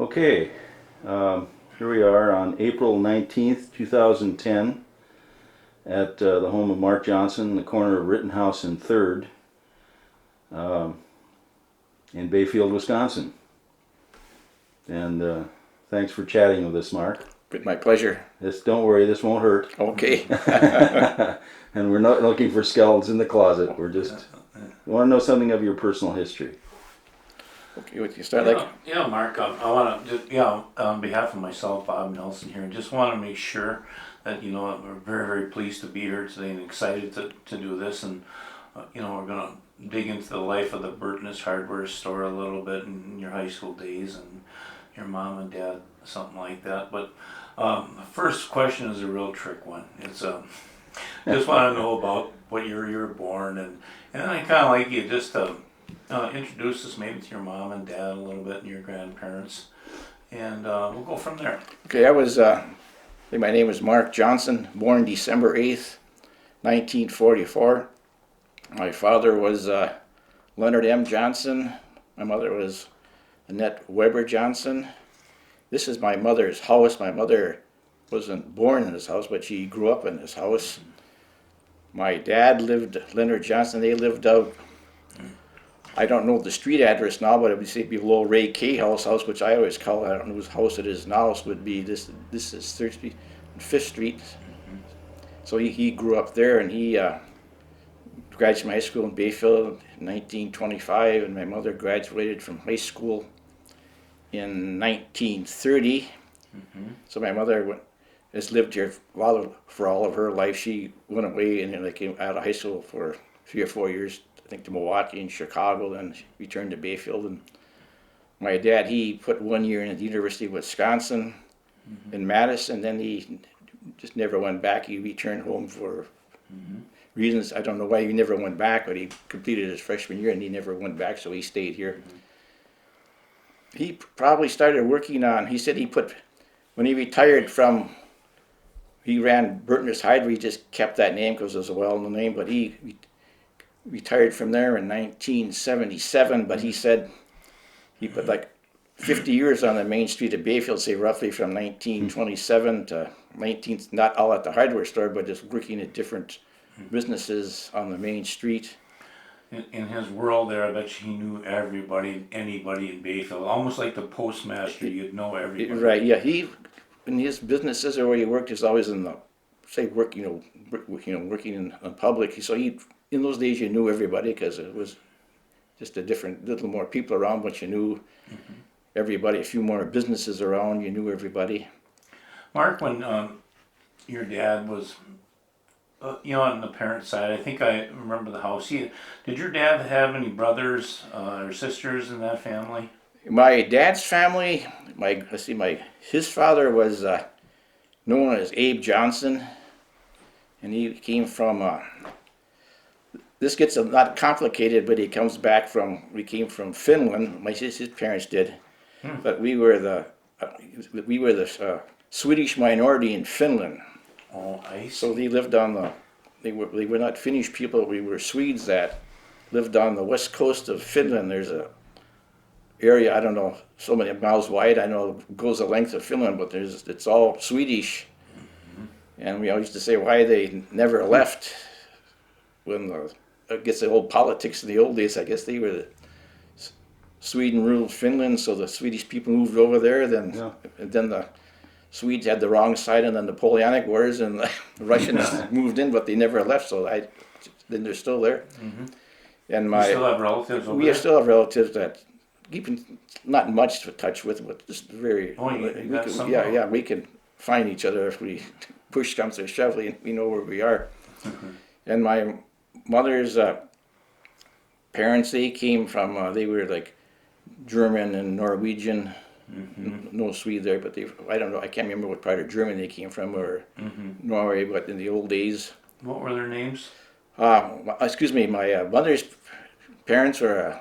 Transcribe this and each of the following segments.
Okay, here we are on April 19th, 2010, at the home of Mark Johnson, the corner of Rittenhouse and 3rd, um, in Bayfield, Wisconsin. And thanks for chatting with us, Mark. My pleasure. Don't worry, this won't hurt. Okay. And we're not looking for skeletons in the closet. We want to know something of your personal history. Okay, what you start Mark, I want to just, on behalf of myself, Bob Nelson here, just want to make sure that, we're very, very pleased to be here today and excited to do this. And, we're going to dig into the life of the Burton's hardware store a little bit in your high school days and your mom and dad, something like that. But the first question is a real trick one. It's just want to know about what year you were born, and I kind of like you just to introduce us maybe to your mom and dad a little bit and your grandparents, and we'll go from there. Okay, my name is Mark Johnson, born December 8th, 1944. My father was Leonard M. Johnson. My mother was Annette Weber Johnson. This is my mother's house. My mother wasn't born in this house, but she grew up in this house. My dad Leonard Johnson, they lived out, I don't know the street address now, but it would say below Ray Cahill's house, which I always call it. I don't know whose house it is now. It would be this is 3rd Street, 5th Street. So he grew up there, and he graduated from high school in Bayfield in 1925, and my mother graduated from high school in 1930. So my mother has lived here for all of her life. She went away and came out of high school for 3 or 4 years, I think, to Milwaukee and Chicago, then she returned to Bayfield. And my dad, he put 1 year in at the University of Wisconsin in Madison, then he just never went back. He returned home for reasons, I don't know why he never went back, but he completed his freshman year and he never went back, so he stayed here. He probably started working on, he said when he retired he ran Burton's Hydro, he just kept that name because it was a well-known name, but he retired from there in 1977, but he said he put like 50 years on the main street of Bayfield, say roughly from 1927 to 19, not all at the hardware store, but just working at different businesses on the main street. In his world there, I bet you he knew anybody in Bayfield, almost like the postmaster. You'd know everybody. Right? Yeah. In his businesses or where he worked, is always in the working in public. So in those days you knew everybody because it was just a little more people around, but you knew everybody. A few more businesses around, you knew everybody. Mark, when your dad was on the parent side, I think I remember the house. Did your dad have any brothers or sisters in that family? My dad's family, his father was known as Abe Johnson, and he came from. This gets a lot complicated, but we came from Finland. His parents did, but we were the Swedish minority in Finland. Oh, I see. So they lived they were not Finnish people, we were Swedes that lived on the west coast of Finland. There's a area, I don't know, so many miles wide, I know it goes the length of Finland, but it's all Swedish. And we always used to say why they never left I guess the old politics of the old days, I guess they were Sweden ruled Finland, so the Swedish people moved over there, and then the Swedes had the wrong side in the Napoleonic Wars, and the Russians moved in, but they never left. So then they're still there. And you still have relatives over there? Still have relatives that keeping not much to touch with, but just very. Oh, we can find each other if push comes to shove. We know where we are. And my mother's parents, they came from. They were like German and Norwegian. No Swede there, but I don't know, I can't remember what part of Germany they came from, or Norway, but in the old days. What were their names? My mother's parents were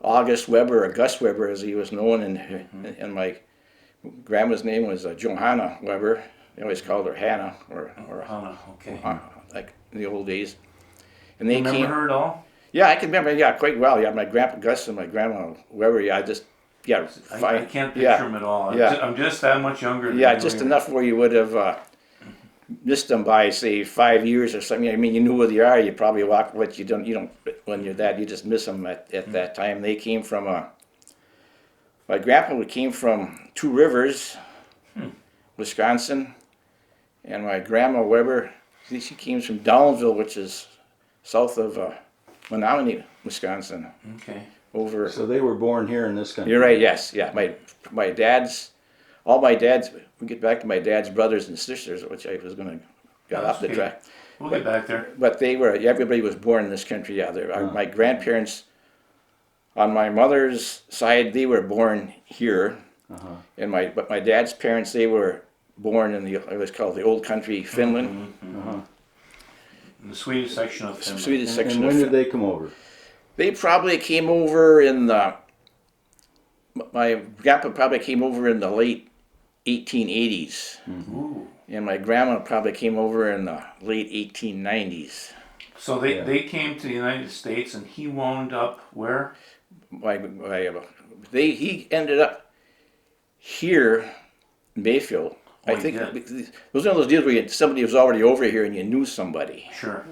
August Weber, or Gus Weber as he was known, and my grandma's name was Johanna Weber. They always called her Hannah, or Hannah, okay. Like in the old days. And they remember her at all? Yeah, I can remember, quite well. Yeah, my grandpa Gus and my grandma Weber, yeah, I can't picture yeah, them at all. yeah. I'm just that much younger. Than Yeah, you just are. enough where you would have missed them by say 5 years or something. I mean, you knew where they are. You probably walk, but you don't. When you're that, you just miss them at that time. They came from my grandpa came from Two Rivers, Wisconsin, and my grandma Weber, she came from Downsville, which is south of Menominee, Wisconsin. Okay. Over. So they were born here in this country. You're right. Yes. Yeah. My dad's. All my dad's. We get back to my dad's brothers and sisters, which I was going to got off the Okay. track. We'll get back there. But they were. Everybody was born in this country. Yeah. My grandparents, on my mother's side, they were born here, and but my dad's parents, they were born in it was called the Old Country, Finland. In the Swedish section of Finland. Swedish And section. when of did they come over? They probably came over in the. My grandpa probably came over in the late 1880s, Ooh. and my grandma probably came over in the late 1890s. So they came to the United States, and he wound up where? He ended up here in Bayfield. Oh, I he think did? it was one of those deals where somebody was already over here and you knew somebody. Sure.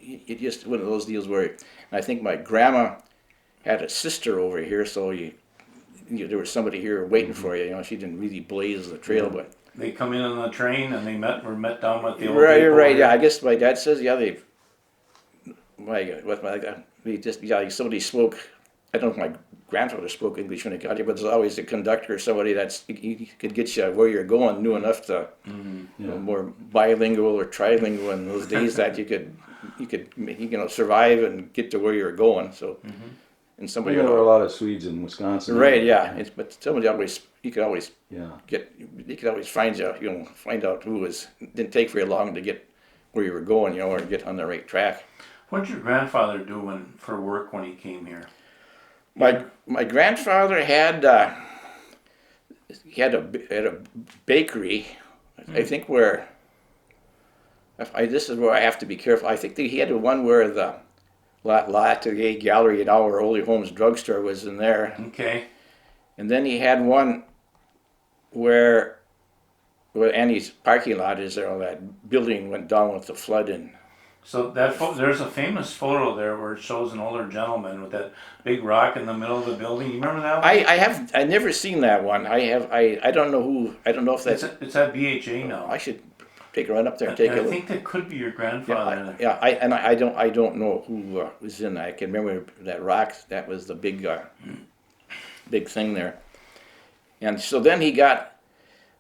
It just one of those deals where I think my grandma had a sister over here, so there was somebody here waiting for you. You know, she didn't really blaze the trail, but They come in on the train, and they were met down at the old right, depot right, here. yeah. I guess my dad says somebody spoke. I don't know if my grandfather spoke English when he got here, but there's always a conductor or somebody he could get you where you're going, knew enough to more bilingual or trilingual in those days that you could survive and get to where you're going. So, and somebody There were a lot of Swedes in Wisconsin. right, yeah. But somebody you could always Yeah. find find out who was. Didn't take very long to get where you were going, or get on the right track. What did your grandfather do for work when he came here? My grandfather had a bakery. I think where. This is where I have to be careful. I think that he had the one where the L'Atelier Gallery and our Holy Homes drugstore was in there, Okay. and then he had one where Annie's parking lot is there. That building went down with the flood and. So there's a famous photo there where it shows an older gentleman with that big rock in the middle of the building. You remember that one? I never seen that one. I don't know if that's. It's at BHA now. I should take a run up there and take a I look. think that could be your grandfather. I don't know who was in that. I can remember that rock. That was the big thing there. And so then he got,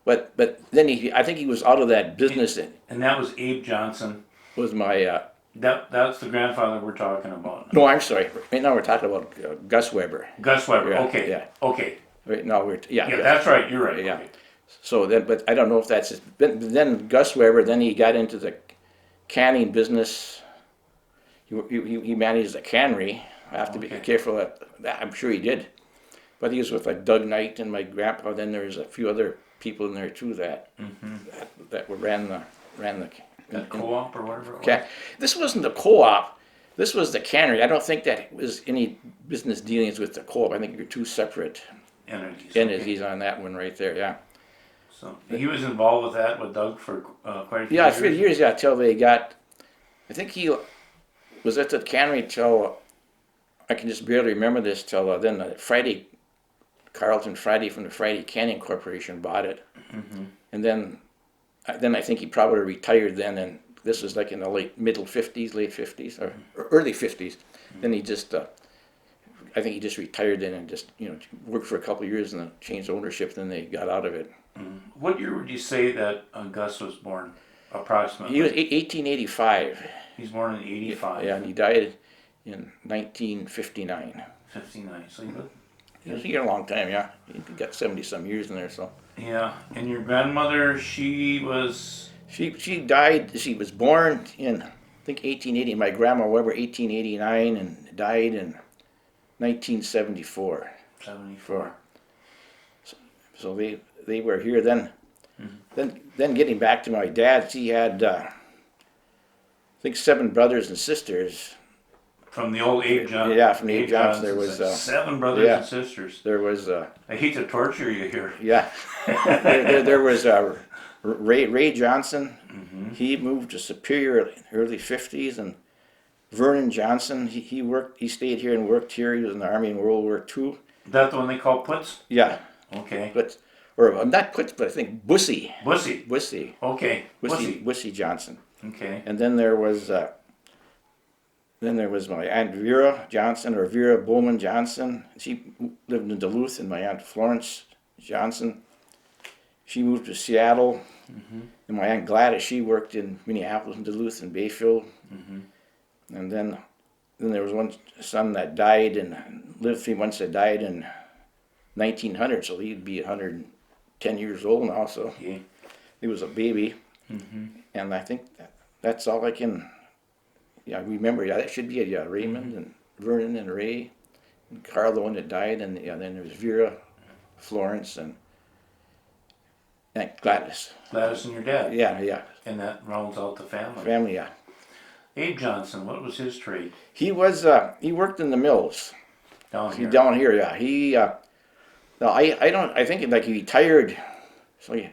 but then I think he was out of that business. And that was Abe Johnson. Was my That's the grandfather we're talking about. no, I'm sorry. Right now we're talking about Gus Weber. Gus Weber. Yeah, Okay. yeah. Okay. Right now Yeah, Gus. that's right. You're right. Yeah. Okay. So then, but I don't know if that's his. Then Gus Weber. Then he got into the canning business. He managed a cannery. I have to be careful that I'm sure he did, but he was with like Doug Knight and my grandpa. Then there's a few other people in there too that ran the. That co-op or whatever it was. Okay. This wasn't the co-op. This was the cannery. I don't think that was any business dealings with the co-op. I think you're two separate entities on that one right there. Yeah. So he was involved with that with Doug for quite a few Yeah, years. a few years. Yeah, till they got. I think he was at the cannery till. I can just barely remember this till then. Carlton Friday from the Friday Canning Corporation bought it, and then I think he probably retired then, and this was like in the late 50s, or early 50s. Then he just, I think he just retired then and just worked for a couple of years and then changed ownership. Then they got out of it. What year would you say that Gus was born, approximately? He was 1885. He's born in 85. Yeah, and he died in 1959. 59. So He was here a long time. Yeah, he got 70 some years in there. So. yeah, and your grandmother, she was. She died. She was born in I think 1880. My grandma Weber 1889 and died in 1974. 74. So they were here then. Then getting back to my dad, he had I think 7 brothers and sisters. From the old Abe Johnson. Yeah, from the Abe Johnson, there was, 7 brothers yeah. and sisters. There was, I hate to torture you here. yeah, there was Ray Johnson. He moved to Superior in the early 50s, and Vernon Johnson, he stayed here and worked here. He was in the Army in World War II. Is that the one they call puts? Yeah, Okay. but, or not Putz, but I think Bussy. Bussy. Okay. Bussy Johnson. Okay. And then there was my Aunt Vera Johnson, or Vera Bowman Johnson. She lived in Duluth, and my Aunt Florence Johnson, she moved to Seattle. And my Aunt Gladys, she worked in Minneapolis and Duluth and Bayfield. And then there was one son that died and lived 3 months, that died in 1900, so he'd be 110 years old now, so Okay. he was a baby. And I think that's all I can remember. Yeah, that should be it. Raymond and Vernon and Ray and Carl, the one that died, and then there was Vera, Florence, and Gladys. Gladys and your dad. Yeah. And that rounds out the family. Family, yeah. Abe Johnson, what was his trade? He worked in the mills. Down here. Down here, yeah. No, I think like he retired. So I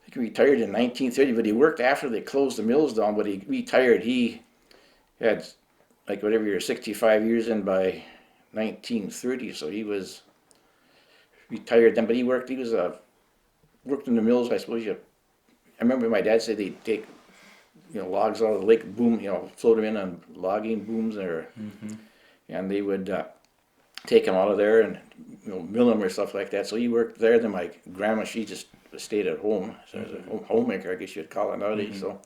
think he retired in 1930, but he worked after they closed the mills down. But he retired. He had like whatever year, 65 years in by 1930. So he was retired then. But he worked. He was worked in the mills. I suppose I remember my dad said they'd take logs out of the lake, boom, float them in on logging booms, and they would take them out of there and mill them or stuff like that. So he worked there. Then my grandma, she just stayed at home. So as a homemaker, I guess you'd call it nowadays. So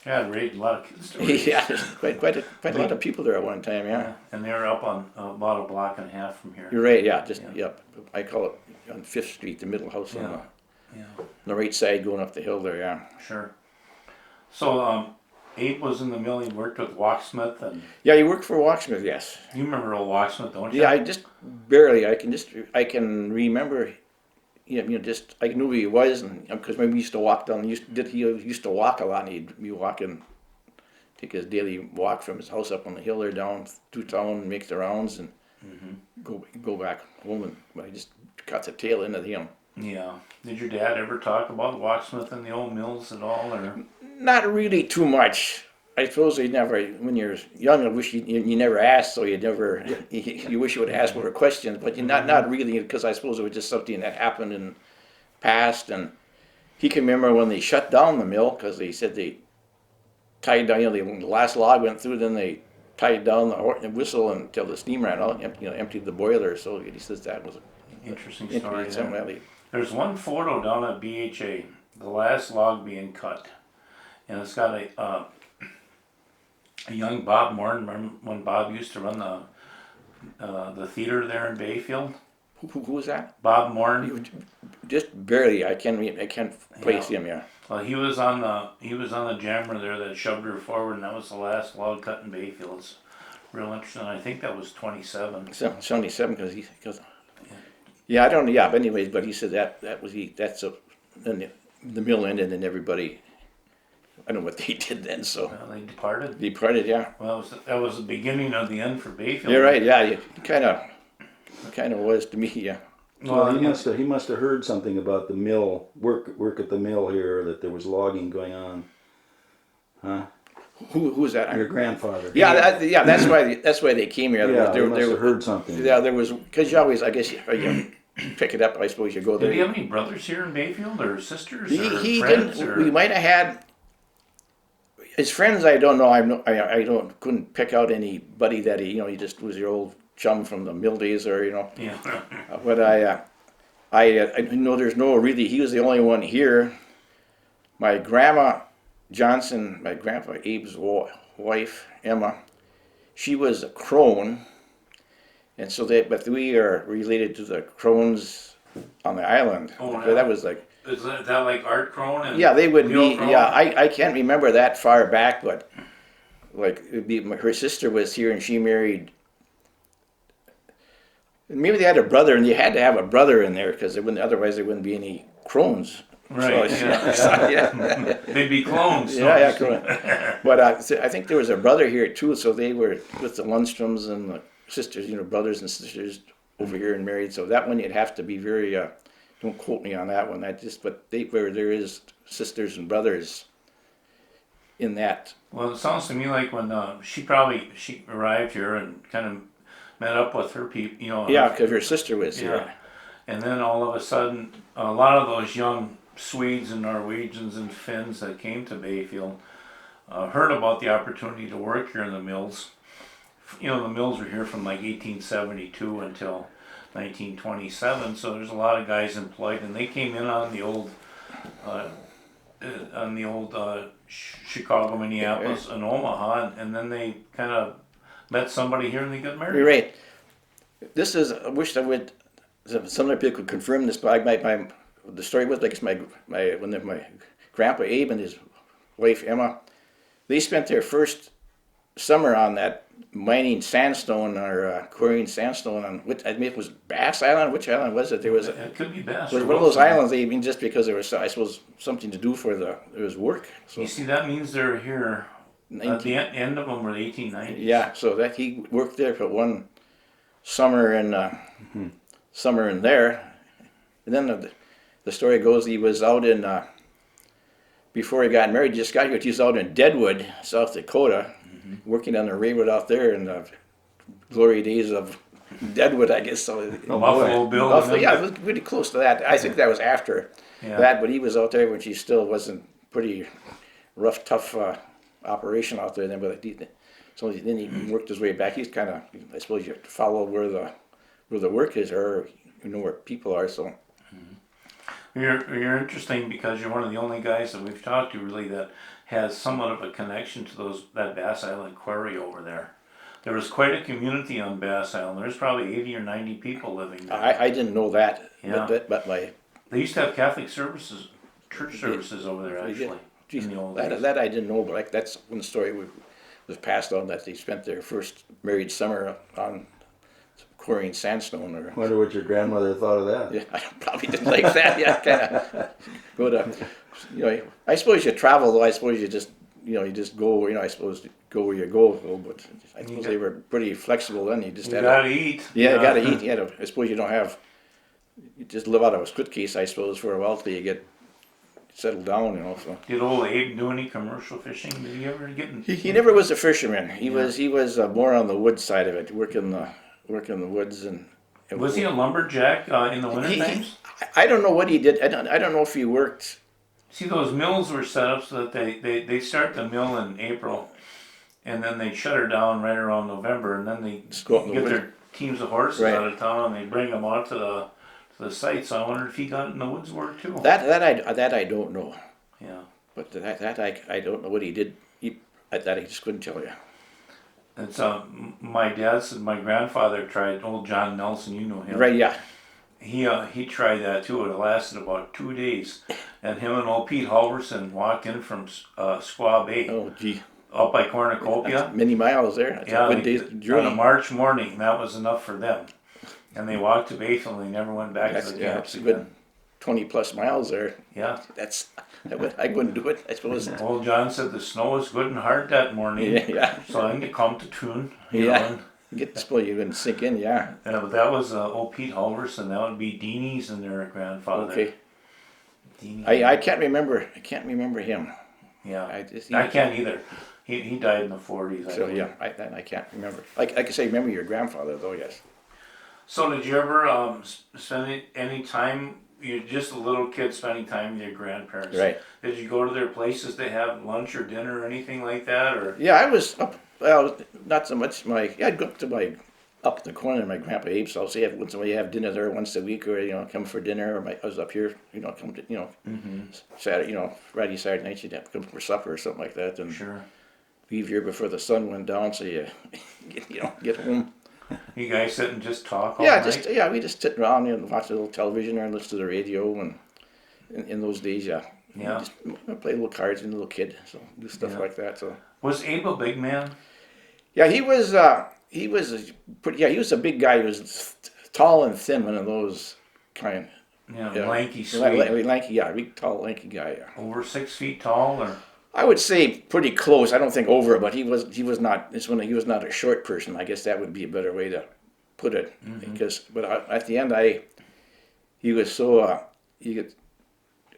Yeah, raised a lot of kids. Stories. yeah, there's quite a lot of people there at one time. Yeah, And they were up on about a block and a half from here. you're right. Yeah, yep. I call it on 5th Street, the middle house on Yeah. the right side going up the hill there. Yeah. Sure. So Abe was in the mill. He worked with Walksmith, and Yeah, you worked for Walksmith, yes. you remember old Walksmith, don't you? Yeah, I just barely. I can remember. I knew who he was, and because maybe we used to walk down. He used to walk a lot, and he'd be walking, take his daily walk from his house up on the hill there down through town, and make the rounds, and go back home. And I just got the tail end of him. Yeah. Did your dad ever talk about Walksmith and the old mills at all, or? Not really too much. I suppose they never. When you're young, I wish you never asked, so you never. You wish you would ask more questions, but not really, because I suppose it was just something that happened in the past. And he can remember when they shut down the mill, because they said they tied down. The last log went through, then they tied down the whistle until the steam ran out. Emptied the boiler. So he says that was Interesting story. something. There's one photo down at BHA, the last log being cut, and it's got a young Bob Moore. Remember when Bob used to run the theater there in Bayfield? Who was that? Bob Moore. Just barely. I can't place him. Yeah. Well, he was on the jammer there that shoved her forward, and that was the last log cut in Bayfield. It's real interesting. I think that was 27. 77 because. Yeah, I don't know. Yeah, but anyways, but he said that was he. Then the mill ended, and everybody. I don't know what they did then. So Well, they departed. departed. Yeah. Well, that was the beginning of the end for Bayfield. You're right. Yeah, it kind of was to me. Yeah. Well, he must have heard something about the mill work at the mill here, that there was logging going on. Huh? Who was that? Your grandfather. Yeah, that's why they came here. Yeah, they must have heard something. Yeah, there was, because you always, I guess, you pick it up. I suppose you go there. Did he have any brothers here in Bayfield, or sisters, or He friends? didn't. Or? We might have had his friends. I don't know. I couldn't pick out anybody that he just was your old chum from the mill days, or Yeah. But I know there's no really. He was the only one here. My grandma Johnson, my grandpa Abe's wife Emma, she was a crone, and so but we are related to the crones on the island. Oh, So that was like. Is that like Art Crone? And Yeah, they would Neil be. Crone? Yeah, I can't remember that far back, but like it'd be, her sister was here, and she married. Maybe they had a brother, and you had to have a brother in there, because otherwise there wouldn't be any crones Right, So, yeah. yeah. They'd be clones. Yeah, yeah, cool. But I think there was a brother here too, so they were with the Lundstroms and the sisters, brothers and sisters over here and married. So that one you'd have to be very, don't quote me on that one. But there is sisters and brothers in that. Well, it sounds to me like when she arrived here and kind of met up with her people, Yeah, because her sister was yeah. here. And then all of a sudden, a lot of those young Swedes and Norwegians and Finns that came to Bayfield heard about the opportunity to work here in the mills. The mills were here from like 1872 until 1927, so there's a lot of guys employed, and they came in on the old Chicago, Minneapolis, and Omaha, and then they kind of met somebody here and they got married. You're right. I wish I would. Some other people could confirm this, but the story was like my grandpa Abe and his wife Emma, they spent their first summer on that mining sandstone or quarrying sandstone on I mean it was Bass Island. Which island was it? It could be Bass. It was one of those islands. Just because there was, I suppose, something to do there was work. So You see, that means they're here. At the end of them were the 1890s. yeah, so that he worked there for one summer and summer in there, and then the story goes he was out in before he got married. He just got here. He was out in Deadwood, South Dakota, working on the railroad out there in the glory days of Deadwood, I guess. So Buffalo Bill. Buffalo, yeah, it was really close to that. I think that was after that, but he was out there when she still wasn't pretty rough, tough operation out there then. But so then he worked his way back. He's kind of, I suppose, you have to follow where the work is, or where people are. So You're interesting because you're one of the only guys that we've talked to really that has somewhat of a connection to that Bass Island quarry over there. There was quite a community on Bass Island. There's probably 80 or 90 people living there. I didn't know that. Yeah. But They used to have Catholic services, church services over there actually. Geez, in the old days. that I didn't know, but that's one story was passed on, that they spent their first married summer on quarrying sandstone. Or Wonder what your grandmother thought of that. yeah, I probably didn't like that. Yeah, kind of go to. I suppose you travel though. I suppose you just go. I suppose go where you go. But I suppose they were pretty flexible then. You just You had gotta eat. yeah, you gotta eat. I suppose you don't have. You just live out of a suitcase, I suppose, for a while till you get settled down. So. Did old Abe do any commercial fishing? Did he ever get in? He never was a fisherman. He was more on the wood side of it, working the woods and Was he a lumberjack in the winter times? I don't know what he did. I don't know if he worked. See, those mills were set up so that they start the mill in April, and then they shut her down right around November, and then they Go out in the get woods. their teams of horses Right. out of town and they bring them out to the site. So I wondered if he got in the woods work too. That I don't know, Yeah, but that I don't know what he did. That I just couldn't tell you. it's my dad said my grandfather tried. Old John Nelson, you know him. Right? Yeah. He tried that too. It lasted about 2 days, and him and old Pete Halverson walked in from Squaw Bay Oh gee. up by Cornucopia. Many miles there. That's Yeah, a good day's on a journey. March morning, that was enough for them. And they walked to Bayfield and they never went back to the camps That's a again. good 20+ miles there. Yeah. I wouldn't do it. I suppose. Old John said the snow was good and hard that morning. Yeah. So I think to come to tune. Yeah. Get the spoil, you're gonna sink in. Yeah. But that was old Pete Halverson. That would be Deanie's and their grandfather. Okay. Deanie. I can't remember. I can't remember him. Yeah. I I can't either. He died in the 40s. I So believe. yeah, I can't remember. I can say remember your grandfather though. Yes. So did you ever spend any time? You're just a little kid spending time with your grandparents. Right. Did you go to their places to have lunch or dinner or anything like that, or? Yeah, I was up. Well, not so much. I'd go up to up in the corner of my grandpa Abe's house. He had once in a while you have dinner there once a week, or come for dinner. Or I was up here, come to Saturday, Friday, Saturday nights you'd have to come for supper or something like that, and Sure. leave here before the sun went down, so you get home. You guys sit and just talk all Yeah, night? we just sit around and watch a little television or listen to the radio, and in those days, yeah. Yeah. Just play little cards and a little kid, so do stuff Yeah. like that. So Was Abe a big man? yeah, he was he was a big guy. He was tall and thin, one of those kind. Yeah, Yeah. lanky, sweet. Lanky, yeah, big, tall, lanky guy. Yeah. Over 6 feet tall, or I would say pretty close. I don't think over, but he was not. It's when he was not a short person. I guess that would be a better way to put it. Because, but at the end, he was so you get.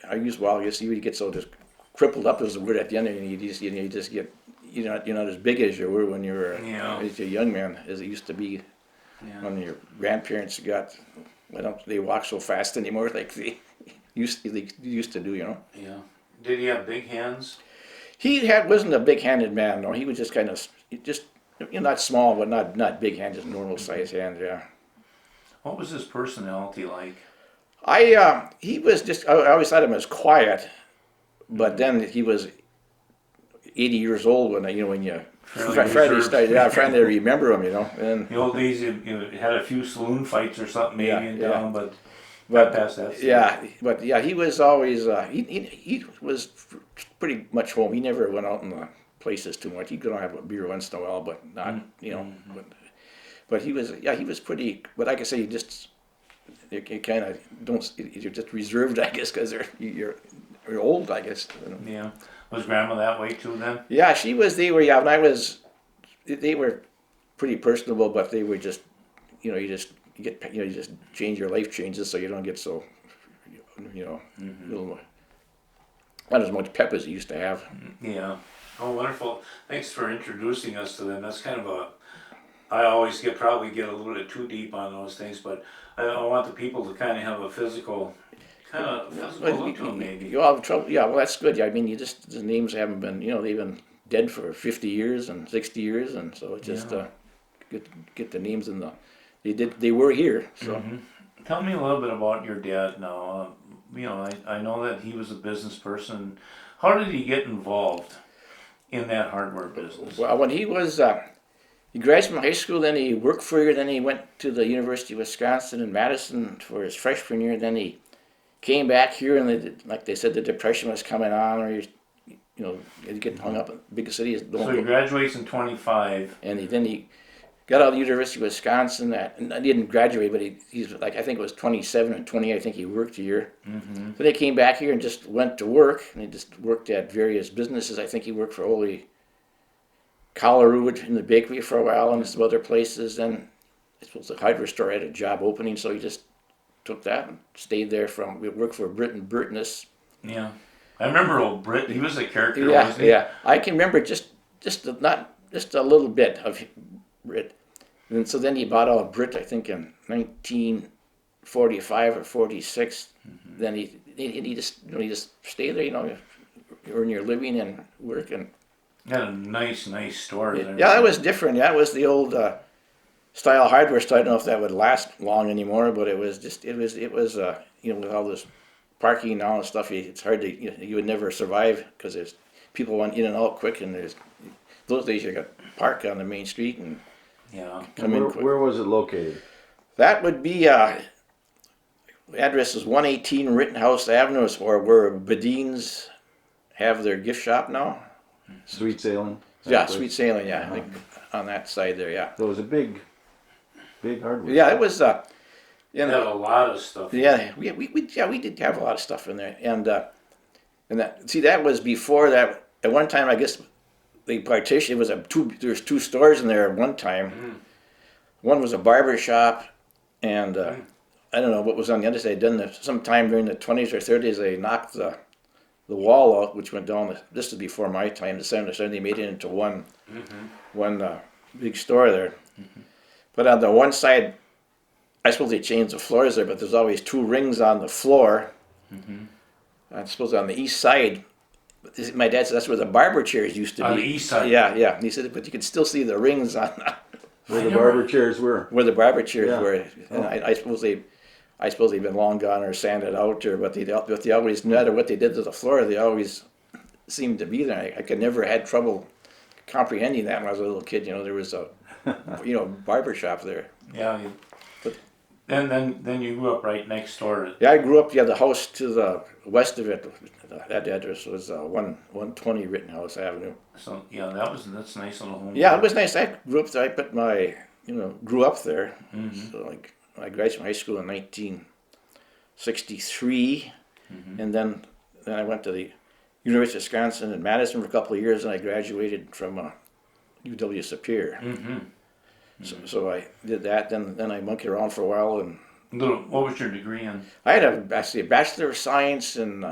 I guess you would get so just crippled up is the word at the end, and you just get you're not as big as you were when you were Yeah. as a young man as it used to be yeah, when your grandparents got. Well, don't they walk so fast anymore like they used to do, you know. yeah. Did he have big hands? Wasn't a big-handed man, no. He was just kind of just not small, but not big-handed, just normal size hands. Yeah. What was his personality like? He was just. I always thought him as quiet, but then he was 80 years old when when you Fairly finally reserved. started. Yeah, trying to remember him, and The old days, you had a few saloon fights or something maybe Yeah, in yeah. town, but but past that. stage. yeah, he was always he was pretty much home. He never went out in the places too much. He'd go and have a beer once in a while, but not but he was pretty. But like I say, you kind of don't. You're just reserved, I guess, because you're old, I guess. Yeah. Was Grandma that way too then? Yeah, she was. They were. Yeah, when I was, they were pretty personable, but they were just, you just change your life changes so you don't get so, little, not as much pep as you used to have. Yeah. Oh, wonderful. Thanks for introducing us to them. That's kind of I always probably get a little bit too deep on those things, but I want the people to kind of have a physical look to them maybe. You all have trouble. Yeah, well, that's good. Yeah, I mean, the names haven't been, they've been dead for 50 years and 60 years, and so it's just get the names in the. They were here. So Tell me a little bit about your dad now. I know that he was a business person. How did he get involved in that hardware business? well, when he was. He graduated from high school, then he worked for a year, then he went to the University of Wisconsin in Madison for his freshman year, then he came back here, and like they said, the Depression was coming on, or you get hung up in big cities. So he graduates in 25. And then he got out of the University of Wisconsin. And I didn't graduate, but he's like, I think it was 27 and 20. I think he worked a year. Mm-hmm. So they came back here and just went to work, and he just worked at various businesses. I think he worked for Ole Collarwood in the bakery for a while, and some other places. Then I suppose the hardware store had a job opening, so he just took that and stayed there. We worked for Burtoness. Yeah. I remember old Britt. He was a character, Yeah, wasn't he? yeah. I can remember just a little bit of Brit. And so then he bought out Brit, I think, in 1945 or 46. Mm-hmm. Then he just stayed there, earn your living and work. And Had a nice store there. yeah, that was different. Yeah, it was the old style hardware store. I don't know if that would last long anymore, but it was with all this parking and all this stuff, it's hard to, you would never survive because there's people went in and out quick, and those days you got park on the main street and Yeah. come in quick. Where was it located? That would be, address is 118 Rittenhouse Avenue, or where Badines have their gift shop now. Sweet Sailing? Yeah, Sweet Sailing, yeah, like on that side there, yeah. So it was a big hardware. Yeah, it was, They had a lot of stuff. yeah, we did have a lot of stuff in there, and that was before that. At one time, I guess the partition, it was there's two stores in there at one time. Mm. One was a barber shop, and I don't know what was on the other side. Then sometime during the 20s or 30s, they knocked the wall out, which went down. This was before my time. The 70s, they made it into one big store there. Mm-hmm. But on the one side, I suppose they changed the floors there, but there's always two rings on the floor. Mm-hmm. I suppose on the east side, my dad said that's where the barber chairs used to be. On the east side? Yeah. And he said, but you can still see the rings on Where the barber chairs were. where the barber chairs Yeah. were. And I suppose they've been long gone or sanded out, but they always, no matter what they did to the floor, they always seemed to be there. I could never had trouble comprehending that when I was a little kid. There was a barber shop there. Yeah. Then you grew up right next door. Yeah, I grew up. Yeah, the house to the west of it. That address was 120 Rittenhouse Avenue. So yeah, that's a nice little home. Yeah, it was nice. I grew up there. I put grew up there. Mm-hmm. So like I graduated from high school in '63, and then I went to the University of Wisconsin in Madison for a couple of years, and I graduated from UW Superior. So I did that. Then I monkeyed around for a while, and What was your degree in? I had a Bachelor of Science in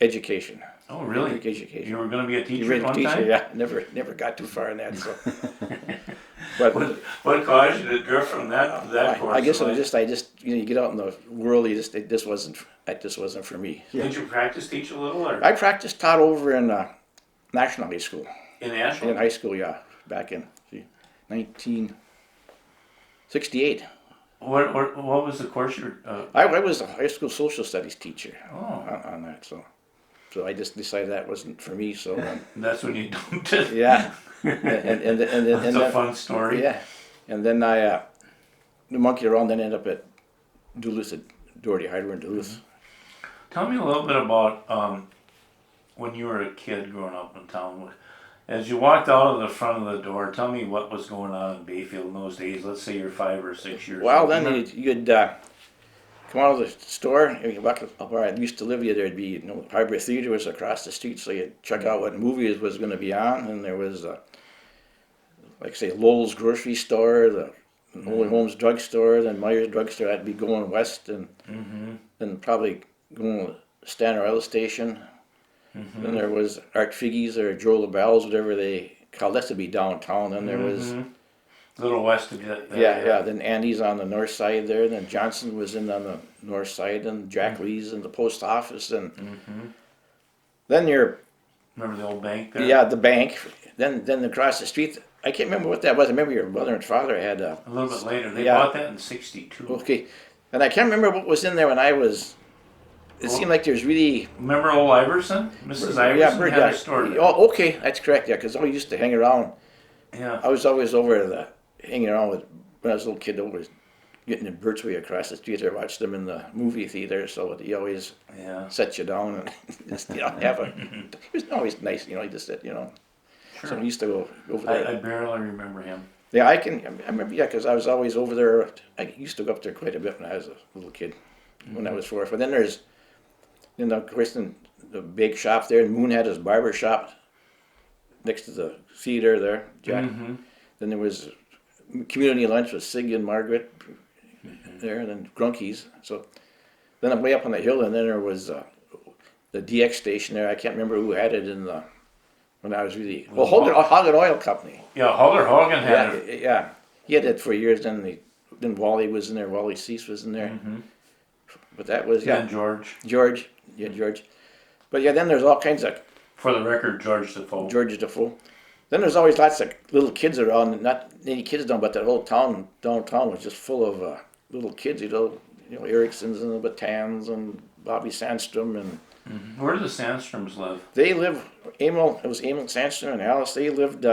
education. Oh, really? Education. You were going to be a You teacher read one teacher, time? yeah. Never got too far in that. So, but What caused you to drift from that course? I guess I just you get out in the world. It just wasn't for me. Did you practice teach a little, or I taught over in National High School. in Ashland? In high school, yeah, back in 1968. What was the course you were? I was a high school social studies teacher Oh, on that. So I just decided that wasn't for me. So that's when you dumped it. yeah, and That's a then, fun story. yeah, and then I monkeyed around. Then ended up at Duluth at Doherty Hydro in Duluth. Tell me a little bit about when you were a kid growing up in town. As you walked out of the front of the door, tell me what was going on in Bayfield in those days. Let's say you're 5 or 6 years Well, old. then you'd come out of the store, and you walk up where I used to live. There'd be Harbor Theater was across the street, so you'd check out what movies was going to be on, and there was like say Lowell's grocery store, the Holy Holmes drugstore, then Myers drugstore. I'd be going west, and then probably going to Stanner Oil Station. Then there was Art Figgy's or Joe LaBelle's, whatever they called. That to be downtown. Then there was a little west of that. yeah. Then Andy's on the north side there. Then Johnson was in on the north side, and Jack Lee's in the post office, and then you're Remember the old bank there? yeah the bank. Then across the street, I can't remember what that was. I remember your mother and father had A little bit later. They Yeah. bought that in '62. okay, and I can't remember what was in there when I was. It seemed like there's really Remember old Iverson? Mrs. Iverson had a store there. Oh, okay, that's correct. Yeah, because I used to hang around. Yeah. I was always over hanging around with when I was a little kid. Always getting in Birchway across the street. I watched them in the movie theater, so he always Yeah. set you down and just have a. It was always nice, he just said, Sure. So we used to go over there. I barely remember him. Yeah, I remember, because I was always over there. I used to go up there quite a bit when I was a little kid, when I was 4. But then there's, of course, in the big shop there, and Moon had his barber shop next to the theater there, Jack. Then there was community lunch with Sig and Margaret there, and then Grunky's. So then I'm way up on the hill, and then there was the DX station there. I can't remember who had it when I was really Hogan Oil Company. Yeah, Hogan had it. Yeah, he had it for years. Then Wally was in there. Wally Cease was in there. But that was And George. George. But yeah, then there's all kinds of For the record, George Defoe. George Defoe. Then there's always lots of little kids around. Not any kids down, but that whole downtown was just full of little kids. Ericksons and the Batans and Bobby Sandstrom, and Where do the Sandstroms live? they live. It was Emil Sandstrom and Alice. They lived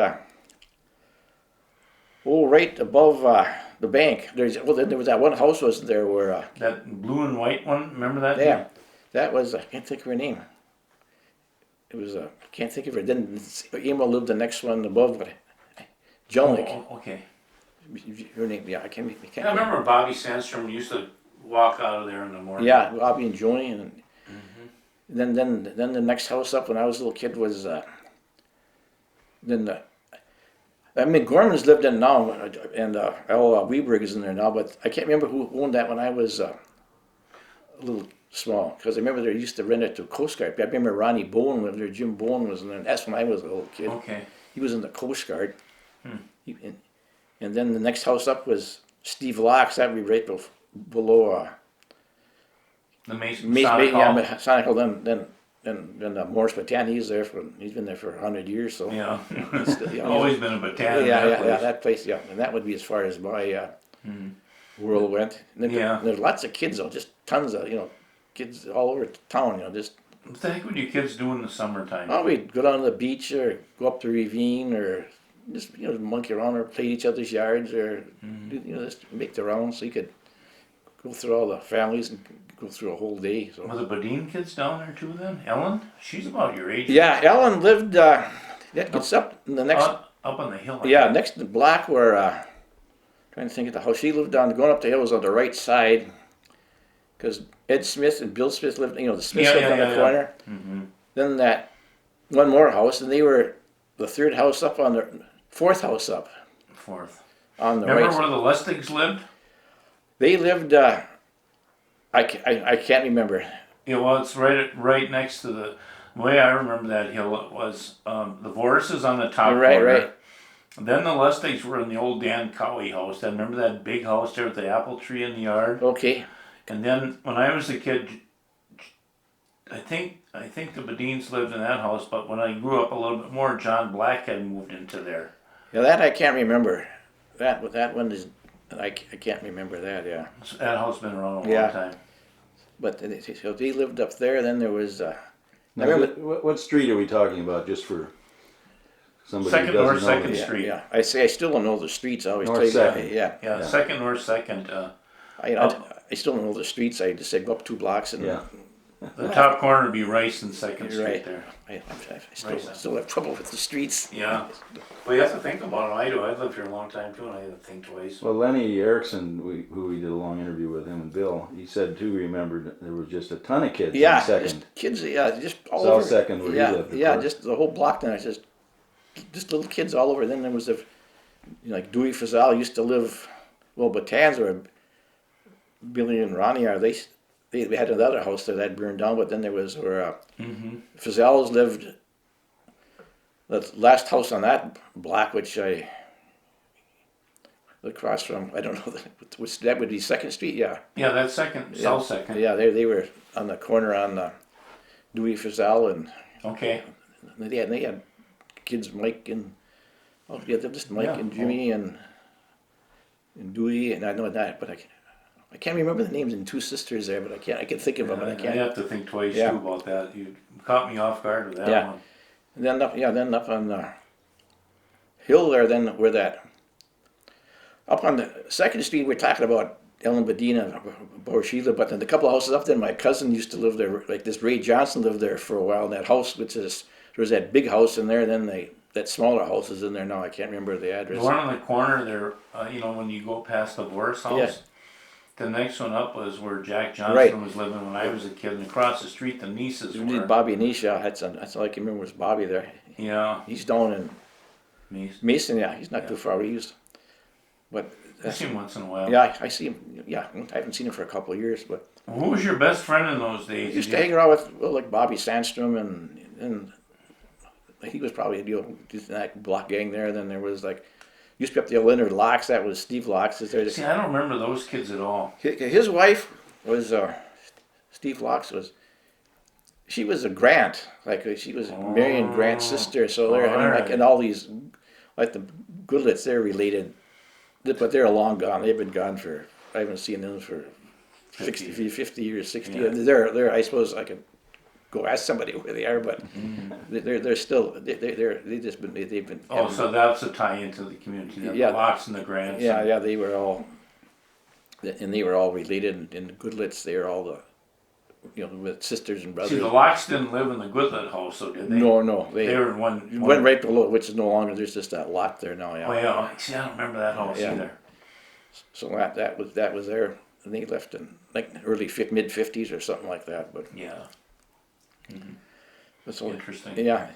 right above the bank. There was that one house wasn't there where That blue and white one, remember that? yeah, that was I can't think of her name. It was I can't think of her. Then Emil lived the next one above, but Jelnick. Oh, okay. Her name, yeah, I can't. I remember Bobby Sandstrom used to walk out of there in the morning. Yeah, Bobby and Joni, and then the next house up when I was a little kid was Gorman's lived in now, and Al Weberg is in there now, but I can't remember who owned that when I was a little small, because I remember they used to rent it to Coast Guard. I remember Ronnie Bowen lived there, Jim Bowen was in there, and that's when I was a little kid. Okay. He was in the Coast Guard. And then the next house up was Steve Locke's. That would be right below The Mason Sonic Hall. yeah, Sonic Hall. Then Morris Batan. He's been there for 100 years. So Yeah. he's still, Always been a battalion. yeah, that place. Yeah, and that would be as far as my world went. And then there's lots of kids though, just tons of kids all over town. Just. What the heck would you kids do in the summertime? Oh, we'd go down to the beach or go up the ravine or just monkey around or play each other's yards or just make the rounds, so you could go through all the families and go through a whole day. So. Were the Badine kids down there too then? Ellen? She's about your age. Yeah, Ellen lived. That gets up in the next. Up on the hill. Yeah, next to the block where. Trying to think of the house she lived on. Going up the hill was on the right side, because Ed Smith and Bill Smith lived, the Smiths Yeah, lived yeah, on the yeah, corner. Mm-hmm. Then that one more house, and they were the third house up on the fourth house up Fourth. on the Remember right. where the Lustigs lived? They lived, I can't remember. Yeah, well, it's right next to the way I remember that hill. It was the Voris is on the top Right, corner. right. Then the Lustigs were in the old Dan Cowie house. I remember that big house there with the apple tree in the yard. Okay. And then when I was a kid, I think the Badines lived in that house. But when I grew up a little bit more, John Black had moved into there. Yeah, that I can't remember. That one is, I can't remember that, yeah. So that house been around a Yeah. long time. But so they lived up there. Then there was. I Now, remember. what street are we talking about, just for somebody Second who doesn't North, know? Second this? Yeah, Street. yeah. I still don't know the streets. I always North tell you that. Second. Yeah. Yeah, Yeah. Second North, Second. I still don't know the streets. I just say go up 2 blocks and. Yeah. The top corner would be Rice and Second Street Right. there. I Right. still have trouble with the streets. Yeah. Well, you have to think about it. I do. I've lived here a long time too, and I had to think twice. Well, Lenny Erickson, who we did a long interview with, him and Bill, he said too, he remembered that there was just a ton of kids Yeah, in Second. just kids. Yeah, just all South over. Second where he yeah, lived, of yeah, course. just the whole block. Then it's just little kids all over. Then there was like Dewey Fazal used to live. Well, Batan's where Billy and Ronnie are. They had another house there that burned down, but then there was where Fazal's lived. The last house on that block, which I across from, I don't know, which that would be Second Street, yeah. Yeah, that's Second, South Second. Yeah, they were on the corner on Dewey Fazal, and Okay. they had kids, Mike and, oh yeah, they're just Mike Yeah. and Jimmy and Dewey, and I know that, but I can't remember the names and 2 sisters there, but I can think of them, but I I can't. have to think twice Yeah. too about that. You caught me off guard with that Yeah. one. And then up on the hill there, then where that, up on the Second Street, we're talking about Ellen Bedina, where she lived, but then the couple of houses up there, my cousin used to live there, like this Ray Johnson lived there for a while in that house, which is, there was that big house in there, then that smaller house is in there now, I can't remember the The address. one on the corner there, when you go past the Boris house, Yeah. the next one up was where Jack Johnson Right. was living when I was a kid, and across the street the nieces We did were. Bobby and Nisha, that's all I can remember was Bobby there. Yeah, He's down in niece. Mason, yeah, he's not too far east. But, I see him once in a while. yeah, I see him, yeah, I haven't seen him for a couple of years, but. Who was your best friend in those days? He used Did to hang around with, well, like Bobby Sandstrom and he was probably just in that block gang there. Then there was like, used to be up there, Leonard Locks, that was Steve Locks. Is there? See, I don't remember those kids at all. His wife was, Steve Locks she was a Grant, like she was Marion Grant's sister. So they're, I mean, like, alright. and all these, like the Goodlets, they're related, but they're long gone. They've been gone I haven't seen them for 50 years, 60 Yeah. years. They're, I suppose I could go ask somebody where they are, but they're still, they've been. Oh, so that's a tie into the community. Yeah. The Locks and the Grants. Yeah, they were all, and they were all related, and the Goodlets, they were all with sisters and brothers. See, the Locks didn't live in the Goodlet house, so did they? No, They were in one. went right below, which is no longer, there's just that lot there now, yeah. Oh yeah. See, I don't remember that house Yeah. either. So that was there, and they left in like early mid 50s or something like that, but. Yeah. That's all. Interesting. Yeah,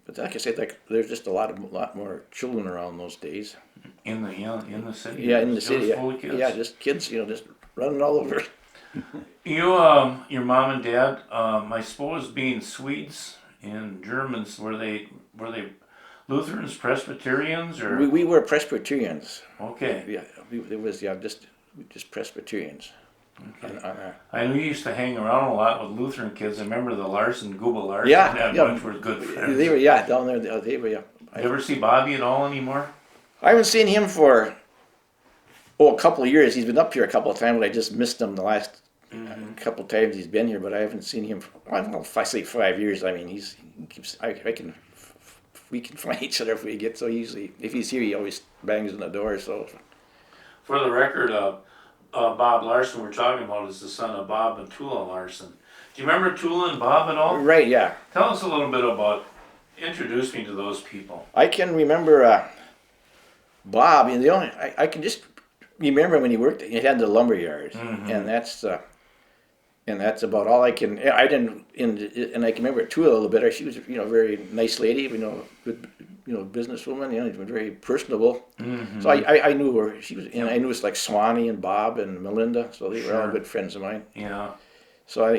but like I said, like there's just a lot more children around those days. In the city. Yeah, in the It city. was Yeah, full of kids. yeah, just kids, just running all over. You, your mom and dad, I suppose being Swedes and Germans, were they Lutherans, Presbyterians, or We were Presbyterians. okay? Yeah, it was just Presbyterians. Okay. And, I know you used to hang around a lot with Lutheran kids. I remember the Larson, Google Larson. Yeah, that yeah. bunch were good friends. they were down there. They were. Yeah. You ever see Bobby at all anymore? I haven't seen him for a couple of years. He's been up here a couple of times, but I just missed him the last couple of times he's been here. But I haven't seen him. I don't know if I say 5 years. I mean, he keeps. We can find each other if we get so easily. If he's here, he always bangs on the door. So. For the record, Bob Larson we're talking about is the son of Bob and Tula Larson. Do you remember Tula and Bob at all? Right. Yeah. Tell us a little bit about. Introduce me to those people. I can remember Bob. And I can just remember when he had the lumber yards, and that's and that's about all I can. I didn't, and I can remember too a little bit. She was, very nice lady, good, businesswoman, very personable. So I knew her. She was, and I knew it's like Swanee and Bob and Melinda, so they were all Sure. good friends of mine. Yeah. So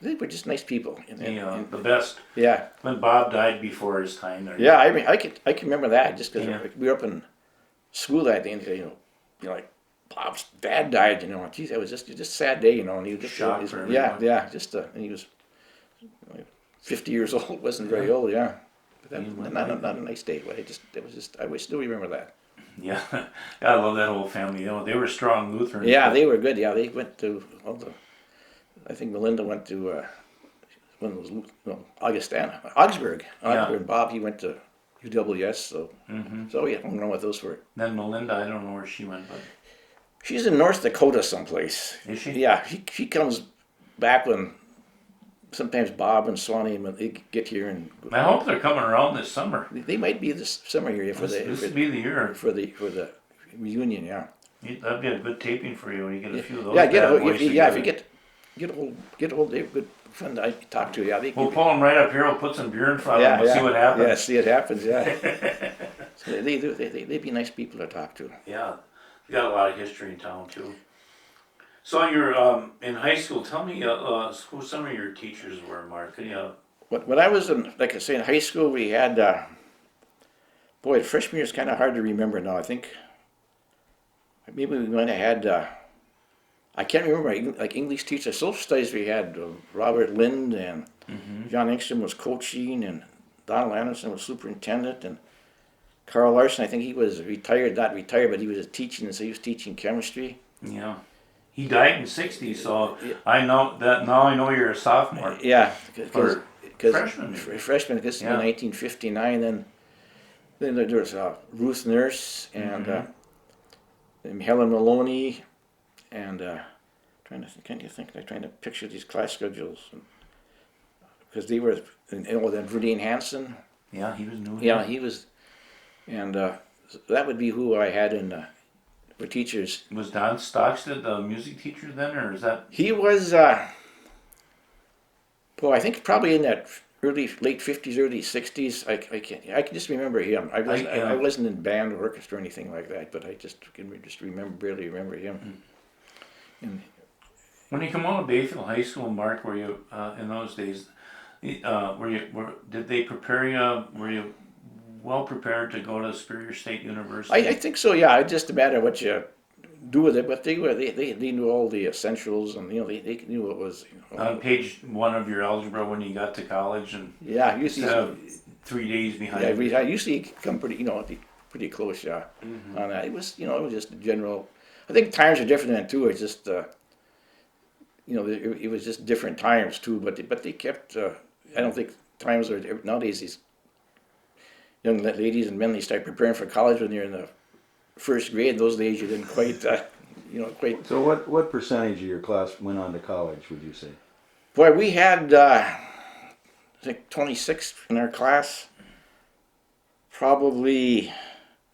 they were just nice people. The best. Yeah, When Bob died before his time there. yeah. I mean, I can remember that just because Yeah. we were up in school that day, and like Bob's dad died. Geez, that was just a sad day. And he was just Shock for yeah, everyone. yeah. And he was like 50 years old. Wasn't very old. Yeah, but He went not a nice day. But I would still remember that. Yeah. I love that whole family. They were strong Lutherans. Yeah, they were good. Yeah, they went to all the. I think Melinda went to when it was Augustana, Augsburg. Yeah. And Bob, he went to UWS. So yeah, hung around with those for. Then Melinda, I don't know where she went, but She's in North Dakota someplace. is she? Yeah, she comes back when sometimes Bob and Swanee when they get here, and I hope they're coming around this summer. they might be this summer here for This would be the year. for the reunion. Yeah, That'd be a good taping for you when you get a few of those. yeah. bad boys If you together. get hold, they're a good friend I talk to. Yeah, they We'll pull them right up here. We'll put some beer in front of yeah, them. We'll see what happens. Yeah, see it happens. Yeah, so they'd be nice people to talk to. Yeah, you got a lot of history in town too. So you're in high school. Tell me who some of your teachers were, Mark. Can you? When I was in, like I say, in high school, we had boy, freshman year is kind of hard to remember now. I think maybe we might have had. I can't remember, like English teacher, social studies we had Robert Lind and John Engstrom was coaching and Donald Anderson was superintendent and Carl Larson, I think he was retired, not retired, but he was teaching, so he was teaching chemistry. Yeah, he died in '60, so I know that now. I know you're a sophomore. Yeah, Or because freshman. freshman, because Yeah. in 1959, then there was Ruth Nurse and Helen Maloney and trying to think, can't you think? I'm trying to picture these class schedules because they were, then Verdine Hanson. Yeah, he was new. Yeah, he was, and so that would be who I had in for teachers. Was Don Stockstead the music teacher then, or is that? He was, boy, I think probably in that late 50s, early 60s. I can just remember him. I wasn't in band or orchestra or anything like that, but I just can barely remember him. And When you come out of Bayfield High School, Mark, were you in those days? Did they prepare you? Were you well prepared to go to Superior State University? I think so. Yeah, it's just a matter of what you do with it. But they knew all the essentials, and they knew what was. On page 1 of your algebra when you got to college, and Yeah, usually. 3 days behind. Yeah, I usually come pretty close. Yeah, on that. It was just a general. I think times are different then too. It's just it was just different times too. But they kept. I don't think times are nowadays. These young ladies and men, they start preparing for college when you're in the first grade. Those days you didn't quite. Quite. So what percentage of your class went on to college, would you say? Boy, we had I think 26 in our class. Probably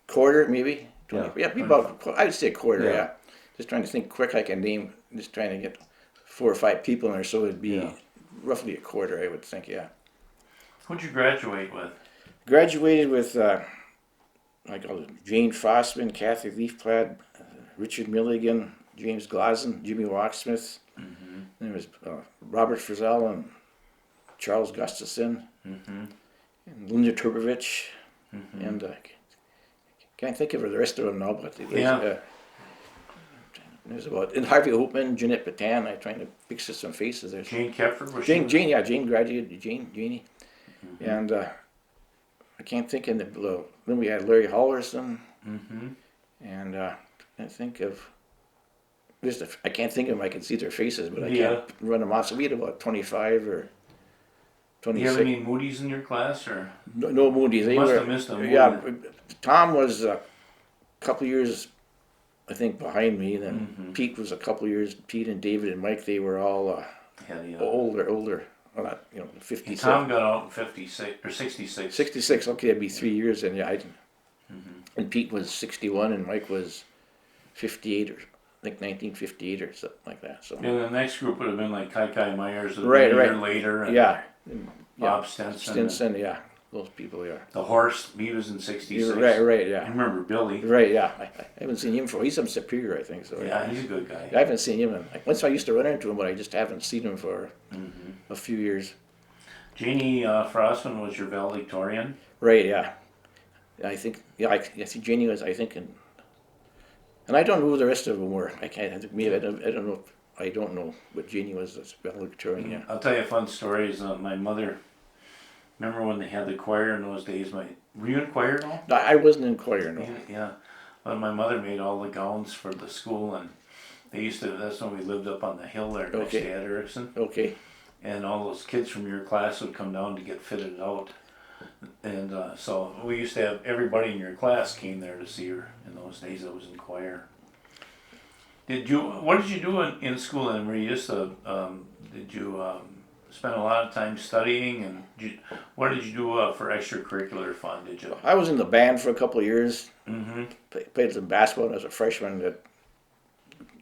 quarter, maybe. 20, yeah, about I would say a quarter. Yeah. Just trying to think quick. I can name. Just trying to get 4 or 5 people in there, so it'd be roughly a quarter. I would think. Yeah. What'd you graduate with? Graduated with I call it Jane Fossman, Kathy Leafplaid, Richard Milligan, James Glazen, Jimmy Walksmith. There was Robert Frizzell and Charles Gustafson, and Linda Turbovich, and can't think of the rest of them now, but it was, there's about, and Harvey Hoopman, Jeanette Patan. I'm trying to picture some faces there. Jane Kepford was Jane graduated, Jeannie, and I can't think of the. Then we had Larry Halverson, and I think of. I can't think of them. I can see their faces, but I can't run them off. So we had about 25 or 26. Do you have any Moody's in your class, or? No Moody's. They Must were, have missed them. Yeah, Tom was a couple years, I think, behind me. Then Pete was a couple years. Pete and David and Mike, they were all older. Well, not 56. Tom got out in 56 or 66. 66. Okay, that'd be 3 years. And and Pete was 61 and Mike was 58 or like 1958 or something like that. So And the next group would have been like Kai Myers a Right, year right. later, and yeah, Bob Stenson, Stinson, yeah, those people, yeah. the horse. He was in '66. Right, I yeah, remember Billy. right, yeah. I haven't seen him for. He's from Superior, I think. So Yeah, he's a good guy. I haven't seen him. Like, once I used to run into him, but I just haven't seen him for a few years. Janie Frostman was your valedictorian. Right, yeah. I think, yeah, I see Janie was, I think, and I don't know who the rest of them were. I can't, I think maybe, I don't know, I don't know, but Janie was the valedictorian, yeah. I'll tell you a fun story. Is my mother. Remember when they had the choir in those days? Were you in choir at all? No, I wasn't in choir, no. Yeah. But my mother made all the gowns for the school, and they used to. That's when we lived up on the hill there next Okay. to Ed Erickson. Okay, And all those kids from your class would come down to get fitted out. And so we used to have everybody in your class came there to see her in those days. I was in choir. What did you do in school? And were you just did you spend a lot of time studying? And what did you do for extracurricular fun? Did you? I was in the band for a couple of years. Mm-hmm. Played some basketball as a freshman. That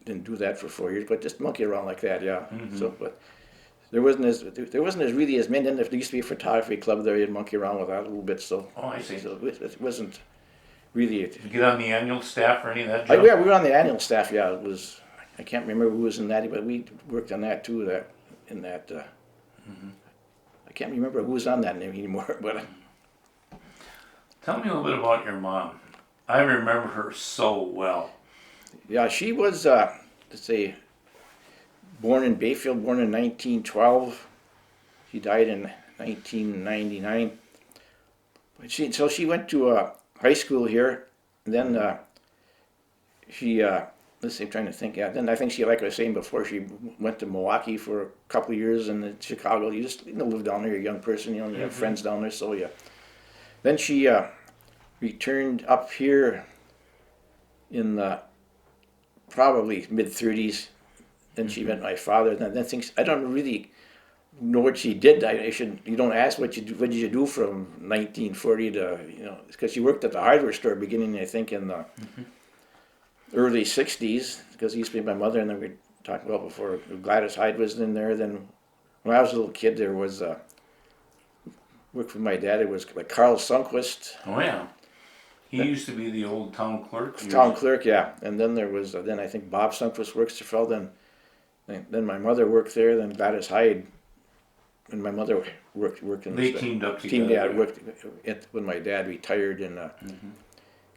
didn't do that for 4 years, but just monkey around like that, yeah. So, but there wasn't as really as many. Then there used to be a photography club there. You'd monkey around with that a little bit. So, Oh, I see. so it wasn't really. Did you get on the annual staff or any of that? Yeah, Joe? we were on the annual staff. Yeah, it was. I can't remember who was in that, but we worked on that too. I can't remember who was on that name anymore. But Tell me a little bit about your mom. I remember her so well. yeah, she was. Let's say, born in Bayfield, born in 1912. She died in 1999. But she went to high school here, and then she. Let's see, I'm trying to think. Yeah, then I think she, like I was saying before, she went to Milwaukee for a couple of years, and then Chicago. You just live down there. You're a young person, you have friends down there. So yeah. Then she returned up here in probably mid-30s. Then she met my father. And then things. I don't really know what she did. I should. You don't ask what you do. What did you do from 1940 to because she worked at the hardware store beginning, I think, in the early 60s, because he used to be my mother, and then we talked about before, Gladys Hyde was in there. Then when I was a little kid, there was, worked for my dad, it was like Carl Sundquist. Oh yeah. He used to be the old town clerk. Town clerk, yeah. And then there was, then I think Bob Sundquist works for Fell. Then my mother worked there, then Gladys Hyde, and my mother worked in They the teamed up together. yeah, worked when my dad retired and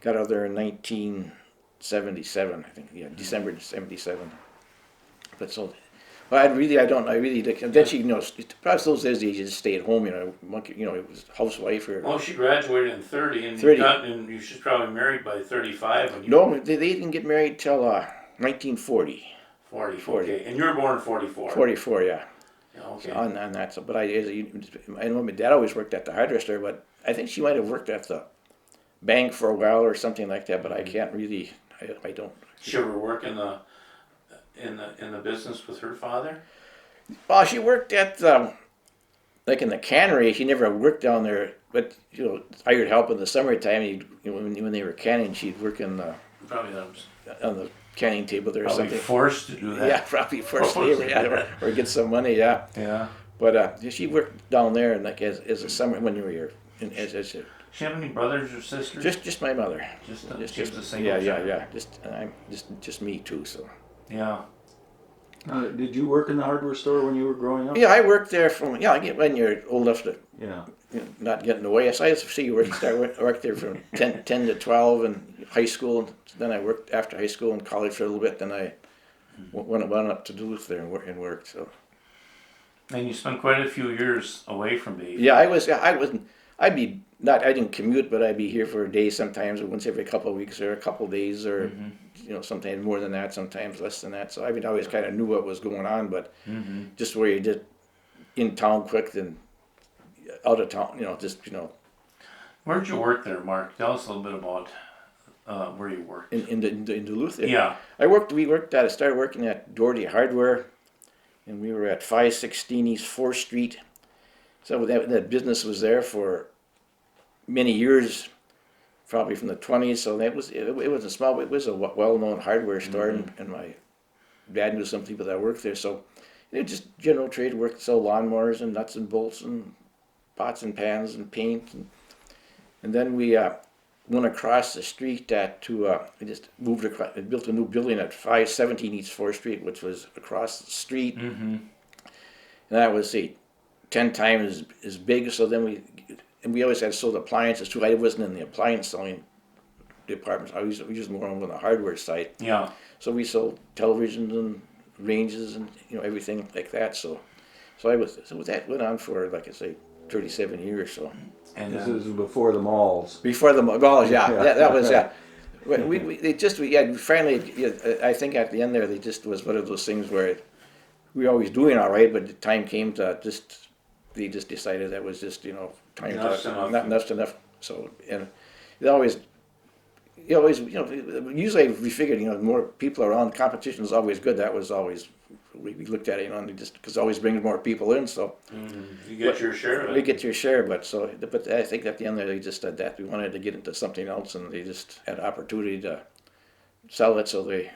got out there in 1977, I think, yeah, December 77. But so, well, I really did. And then she, perhaps those days you just stay at home, monkey, it was housewife or. Well, she graduated in 30, and 30. and you was probably married by 35. When you No, they didn't get married till 1940. 40. 40. Okay, and you were born in 44. 44, yeah. Yeah, okay. On that, so, but I know my dad always worked at the hardware store, but I think she might have worked at the bank for a while or something like that. But I can't really, I don't. Did she ever work in the business with her father? Well, she worked at like in the cannery. She never worked down there, but hired help in the summertime. When they were canning, she'd work in the Probably that was on the canning table there or probably something. forced to do that. Yeah, probably first labor, yeah, or get some money, yeah. Yeah. But she worked down there, and like as a summer when you were here, and as She have any brothers or sisters? just my mother. Just Just a single yeah, child. yeah. I'm just me too. So Yeah. Did you work in the hardware store when you were growing up? yeah, I worked there I get when you're old enough to Yeah. not get in the way. So I used to see you work there from 10 to 12 in high school. Then I worked after high school and college for a little bit. Then I went up to Duluth there and worked. So And you spent quite a few years away from Bayfield. yeah, I wasn't. I didn't commute, but I'd be here for a day sometimes, or once every couple of weeks, or a couple of days, or sometimes more than that, sometimes less than that. So I always kind of knew what was going on, but just where you did in town quick, then out of town, Where'd you work there, Mark? Tell us a little bit about where you worked. in Duluth. Yeah. I started working at Doherty Hardware, and we were at 516 East 4th Street. So that business was there for many years, probably from the 20s. So it was a small, it was a well-known hardware store, and my dad knew some people that worked there. So it just general trade work, sell lawnmowers and nuts and bolts and pots and pans and paint, and then we went across the street we just moved across, built a new building at 517 East 4th Street, which was across the street, and that was 10 times as big. So then we always had sold appliances too. I wasn't in the appliance selling department. We was more on the hardware side. Yeah. So we sold televisions and ranges and everything like that. So that went on for, like I say, 37 years. So And This is before the malls. before the malls, yeah, Yeah. that was yeah. Finally, I think at the end there, they just was one of those things where we were always doing all right, but the time came to they just decided that was just time Enough's to enough. not enough's enough. So and it always. Usually we figured, more people around, competition is always good. That was always, we looked at it, and just, because it always brings more people in, so. you get your share of We it. get your share, but I think at the end there, they just said that we wanted to get into something else, and they just had opportunity to sell it, so they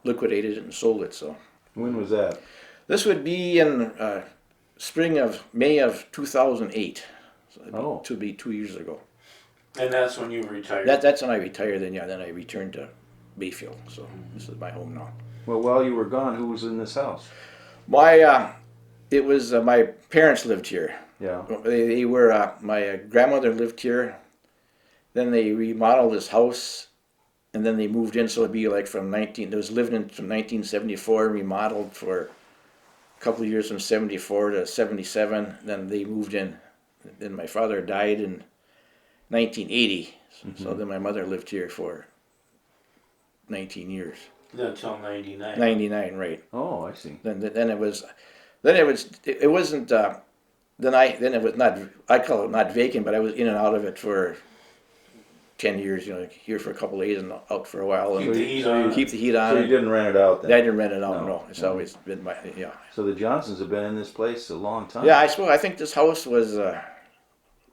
liquidated it and sold it, so. When was that? This would be in May of 2008, so to be 2 years ago. And that's when you retired. That's when I retired. Then I returned to Bayfield. So this is my home now. Well, while you were gone, who was in this house? It was my parents lived here. Yeah. They were my grandmother lived here. Then they remodeled this house, and then they moved in. So it'd be like They was living in from 1974, remodeled for a couple of years from 74 to 77. Then they moved in. Then my father died in 1980, so then my mother lived here for 19 years. Until 99. 99, right? Oh, I see. Then it was not. I call it not vacant, but I was in and out of it for 10 years. Here for a couple of days and out for a while. Keep And the heat on. keep the heat on. So you didn't rent it out then? I didn't rent it out. No. No, it's always been my So the Johnsons have been in this place a long time. Yeah, I think this house was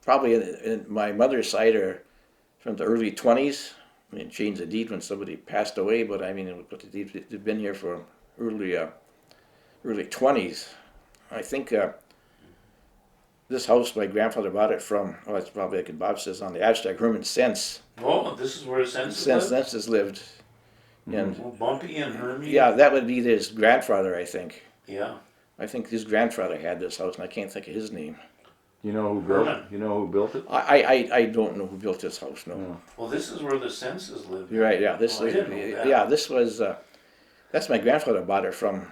probably in my mother's side or from the early 20s. I mean, changed the deed when somebody passed away, but I mean, they've been here for early 20s. I think this house, my grandfather bought it from, it's probably like Bob says on the abstract, Herman Sense. Oh, this is where Sense lived? Sense has lived. And Well, Bumpy and Hermie? yeah, that would be his grandfather, I think. Yeah. I think his grandfather had this house, and I can't think of his name. You know who built it? Herman. You know who built it? I don't know who built this house, no. No. Well, this is where the Senses lived. You're right, yeah. This Oh, I didn't know that. yeah, this was that's my grandfather bought it from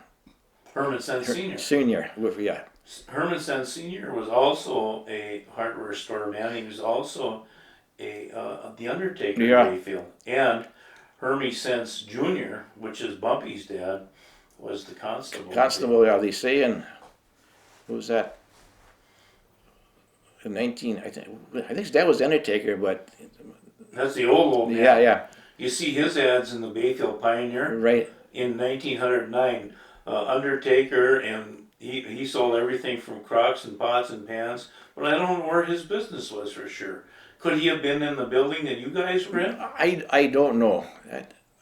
Herman Sense Sr. Senior. Yeah. Herman Sense Sr. was also a hardware store man. He was also the undertaker Yeah. in Bayfield. And Hermie Sense Jr., which is Bumpy's dad, was the constable. Constable, yeah, they say, and what was that? In 19, I think his dad was the undertaker, but That's the old man. yeah, You see his ads in the Bayfield Pioneer right. in 1909. Undertaker, and he sold everything from crocks and pots and pans. But I don't know where his business was for sure. Could he have been in the building that you guys were in? I don't know.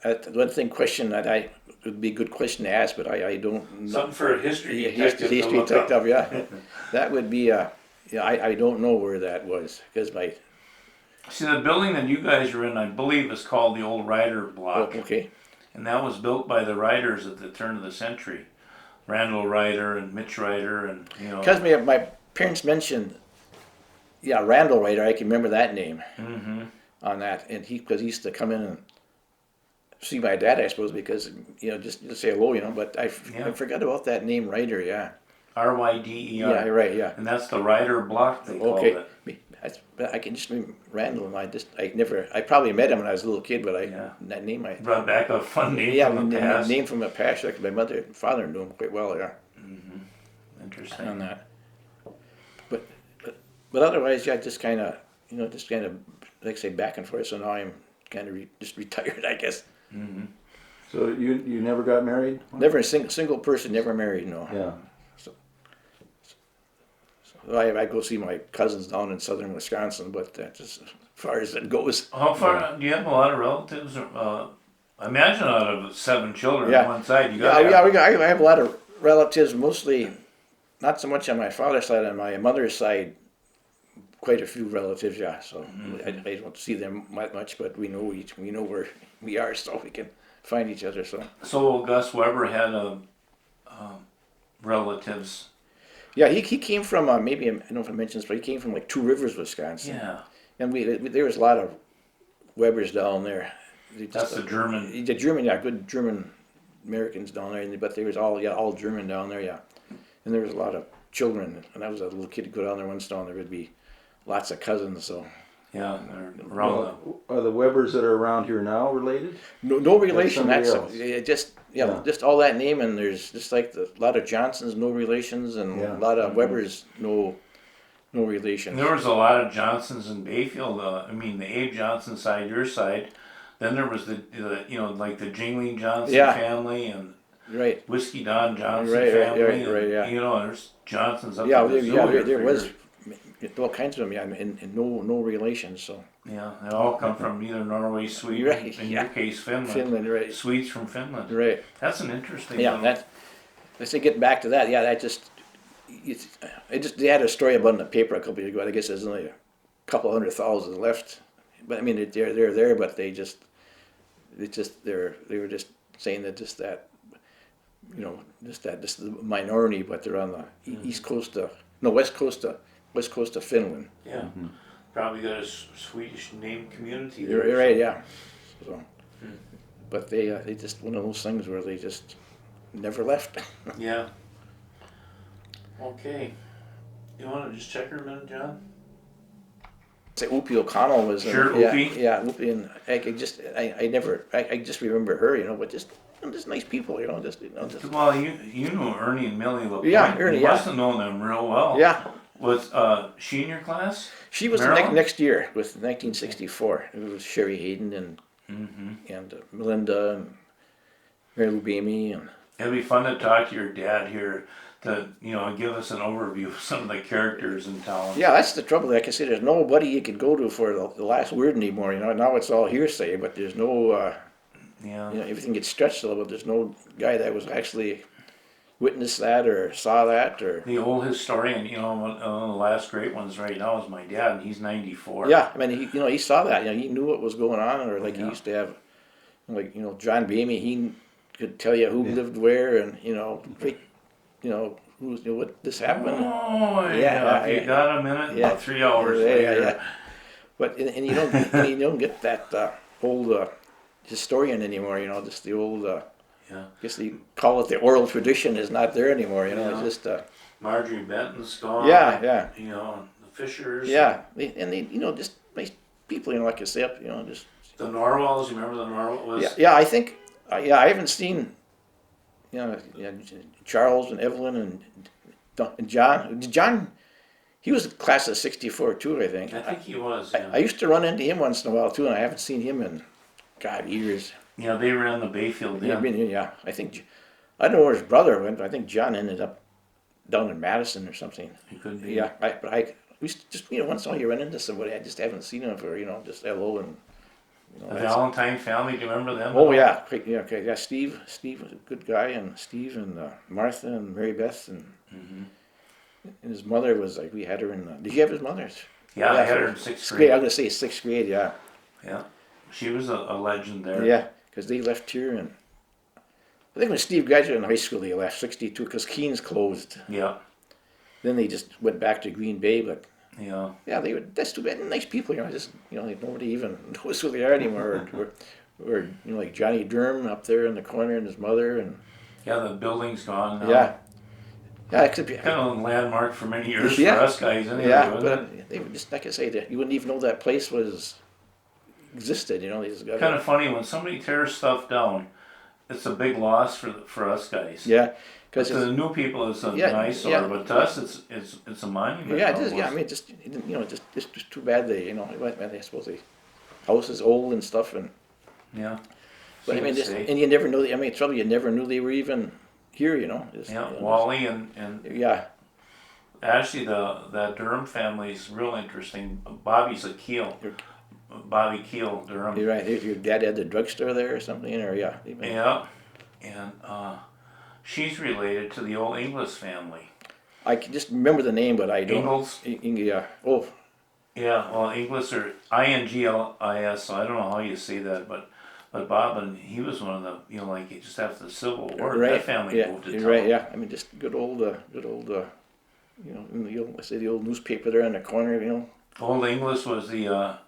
That one thing question that would be a good question to ask, but I don't know. Something for a history Yeah, detective to history look up. detective, yeah. That would be yeah. I don't know where that was because my See, the building that you guys were in, I believe, is called the Old Ryder Block. okay. And that was built by the Ryders at the turn of the century. Randall Ryder and Mitch Ryder and, Because my parents mentioned, yeah, Randall Ryder, I can remember that name on that, and because he used to come in and see my dad, I suppose, because just to say hello, but I forgot about that name Ryder, yeah. Ryder. Yeah, right, yeah. And that's the Ryder Block, they called Okay, it. I can just remember Randall, and I probably met him when I was a little kid, but Yeah. that name Brought back a fun name yeah, from the past. name from the past, like my mother and father knew him quite well, yeah. Interesting. On that. But otherwise, yeah, just kind of, like I say, back and forth. So now I'm kind of just retired, I guess. So you never got married? Never a single person, never married, no. Yeah. I go see my cousins down in southern Wisconsin, but that's as far as it goes. How far do you have a lot of relatives? I imagine out of 7 children Yeah. on one side, you Yeah, got I have a lot of relatives, mostly not so much on my father's side. On my mother's side, quite a few relatives. Yeah, so I don't see them much, but we know where we are, so we can find each other. So So Gus Weber had relatives. yeah, he came from maybe I don't know if I mentioned this, but he came from like Two Rivers, Wisconsin, Yeah, and there was a lot of Webers down there. that's the German. The German, yeah, good German Americans down there, but there was all German down there, yeah. And there was a lot of children. When I was a little kid, to go down there once down, there would be lots of cousins. So Yeah, they're around. Are the Webbers that are around here now related? no relation. somebody That's else. yeah, just all that name, and there's just like a lot of Johnsons, no relations, and Yeah. a lot of Webbers, no relations. There was a lot of Johnsons in Bayfield. I mean, the Abe Johnson side, your side. Then there was the like the Jingling Johnson Yeah. family and Right. Whiskey Don Johnson Right, family. right, yeah. You know, there's Johnsons up Yeah, to the zoo there here was for all kinds of them. Yeah, and no relations. So Yeah, they all come from either Norway, Sweden, Right, in yeah. your case, Finland. Finland, right, Swedes from Finland. right. That's an interesting. Yeah, little- that. Let's say getting back to that. Yeah, they had a story about it in the paper a couple years ago. I guess there's only a couple 100,000 left, but I mean they're there, but they were just saying that just the minority, but they're on the east coast of west coast of Finland. Yeah, probably got a Swedish name community. You're there, right, so- yeah. So, but they just one of those things where they just never left. Yeah. Okay. You want to just check her a minute, John? Say Opie O'Connell was Sure, yeah, Opie. yeah, Opie, and I just remember her, but just nice people, just Well, you knew Ernie and Millie LaPointe. Yeah, Ernie, You yeah. must have known them real well. yeah. Was she in your class? She was the Marilyn? next year with 1964. It was Sherry Hayden and Melinda and Mary Lou Bamey and It'd be fun to talk to your dad here to give us an overview of some of the characters in town. yeah, that's the trouble. Like I said, there's nobody you could go to for the last word anymore. Now it's all hearsay, but there's no. Yeah. Everything gets stretched a little bit. There's no guy that was actually witnessed that or saw that or. The old historian, one of the last great ones right now is my dad, and he's 94. Yeah, I mean, he saw that. He knew what was going on, or like he Yeah. used to have, like John Bamey. He could tell you who lived where, and who's what this happened. Oh, yeah. Yeah, If you yeah. got a minute, Yeah. about 3 hours Yeah, later. yeah. But and you don't get that old historian anymore. Just the old. Yeah. I guess you call it the oral tradition is not there anymore. Yeah. It's just. Marjorie Benton's gone. Yeah, yeah. The Fishers. Yeah, they just nice people. Like I said, just. The Norwells, you remember the Norwell was? Yeah, I think. I haven't seen. Charles and Evelyn and John. John, he was class of '64 too, I think. I think he was, I used to run into him once in a while too, and I haven't seen him in, God, years. Yeah, they ran the Bayfield. Yeah, I think. I don't know where his brother went, but I think John ended up down in Madison or something. He could be. Yeah, we used to just once in a while you run into somebody. I just haven't seen him for just hello and. The Valentine family, do you remember them? Oh yeah, okay, yeah. Steve was a good guy, and Steve and Martha and Mary Beth and his mother was like we had her in. Did you have his mother? Yeah, I had her in sixth grade. I'm gonna say sixth grade. Yeah. Yeah, she was a legend there. Yeah, because they left here, and I think when Steve graduated in high school, they left '62 because Keens closed. Yeah, Then they just went back to Green Bay, but. yeah. Yeah, they were. That's too bad. Nice people, nobody even knows who they are anymore. or like Johnny Durham up there in the corner, and his mother, and Yeah, the building's gone now. yeah, it could be. Kind of a landmark for many years Yeah. for us guys anyway, Yeah, wasn't it? but they were just like I say, you wouldn't even know that place existed. They just got Kind of funny when somebody tears stuff down. It's a big loss for us guys. yeah, To because the new people, it's a Yeah, nice yeah. but to us, it's a monument. yeah, almost. I mean, just too bad they I suppose the house is old and stuff, and Yeah. but I mean, Seems safe. and you never know. I mean, trouble you never knew they were even here. Yeah, Wally and Yeah. actually, that Durham family is real interesting. Bobby's a Keel. Bobby Keel Durham. You're right. Your dad had the drugstore there or something, or yeah. Even. Yeah, and she's related to the old Inglis family. I can just remember the name, but I don't. Ingles. Yeah. Oh, Yeah, well, Inglis or Inglis, so I don't know how you say that, but Bob, and he was one of the, like just after the Civil War, right. that family Yeah, moved to you're town. right. Yeah. I mean, just good old, in the old, I say the old newspaper there in the corner, Old Inglis was the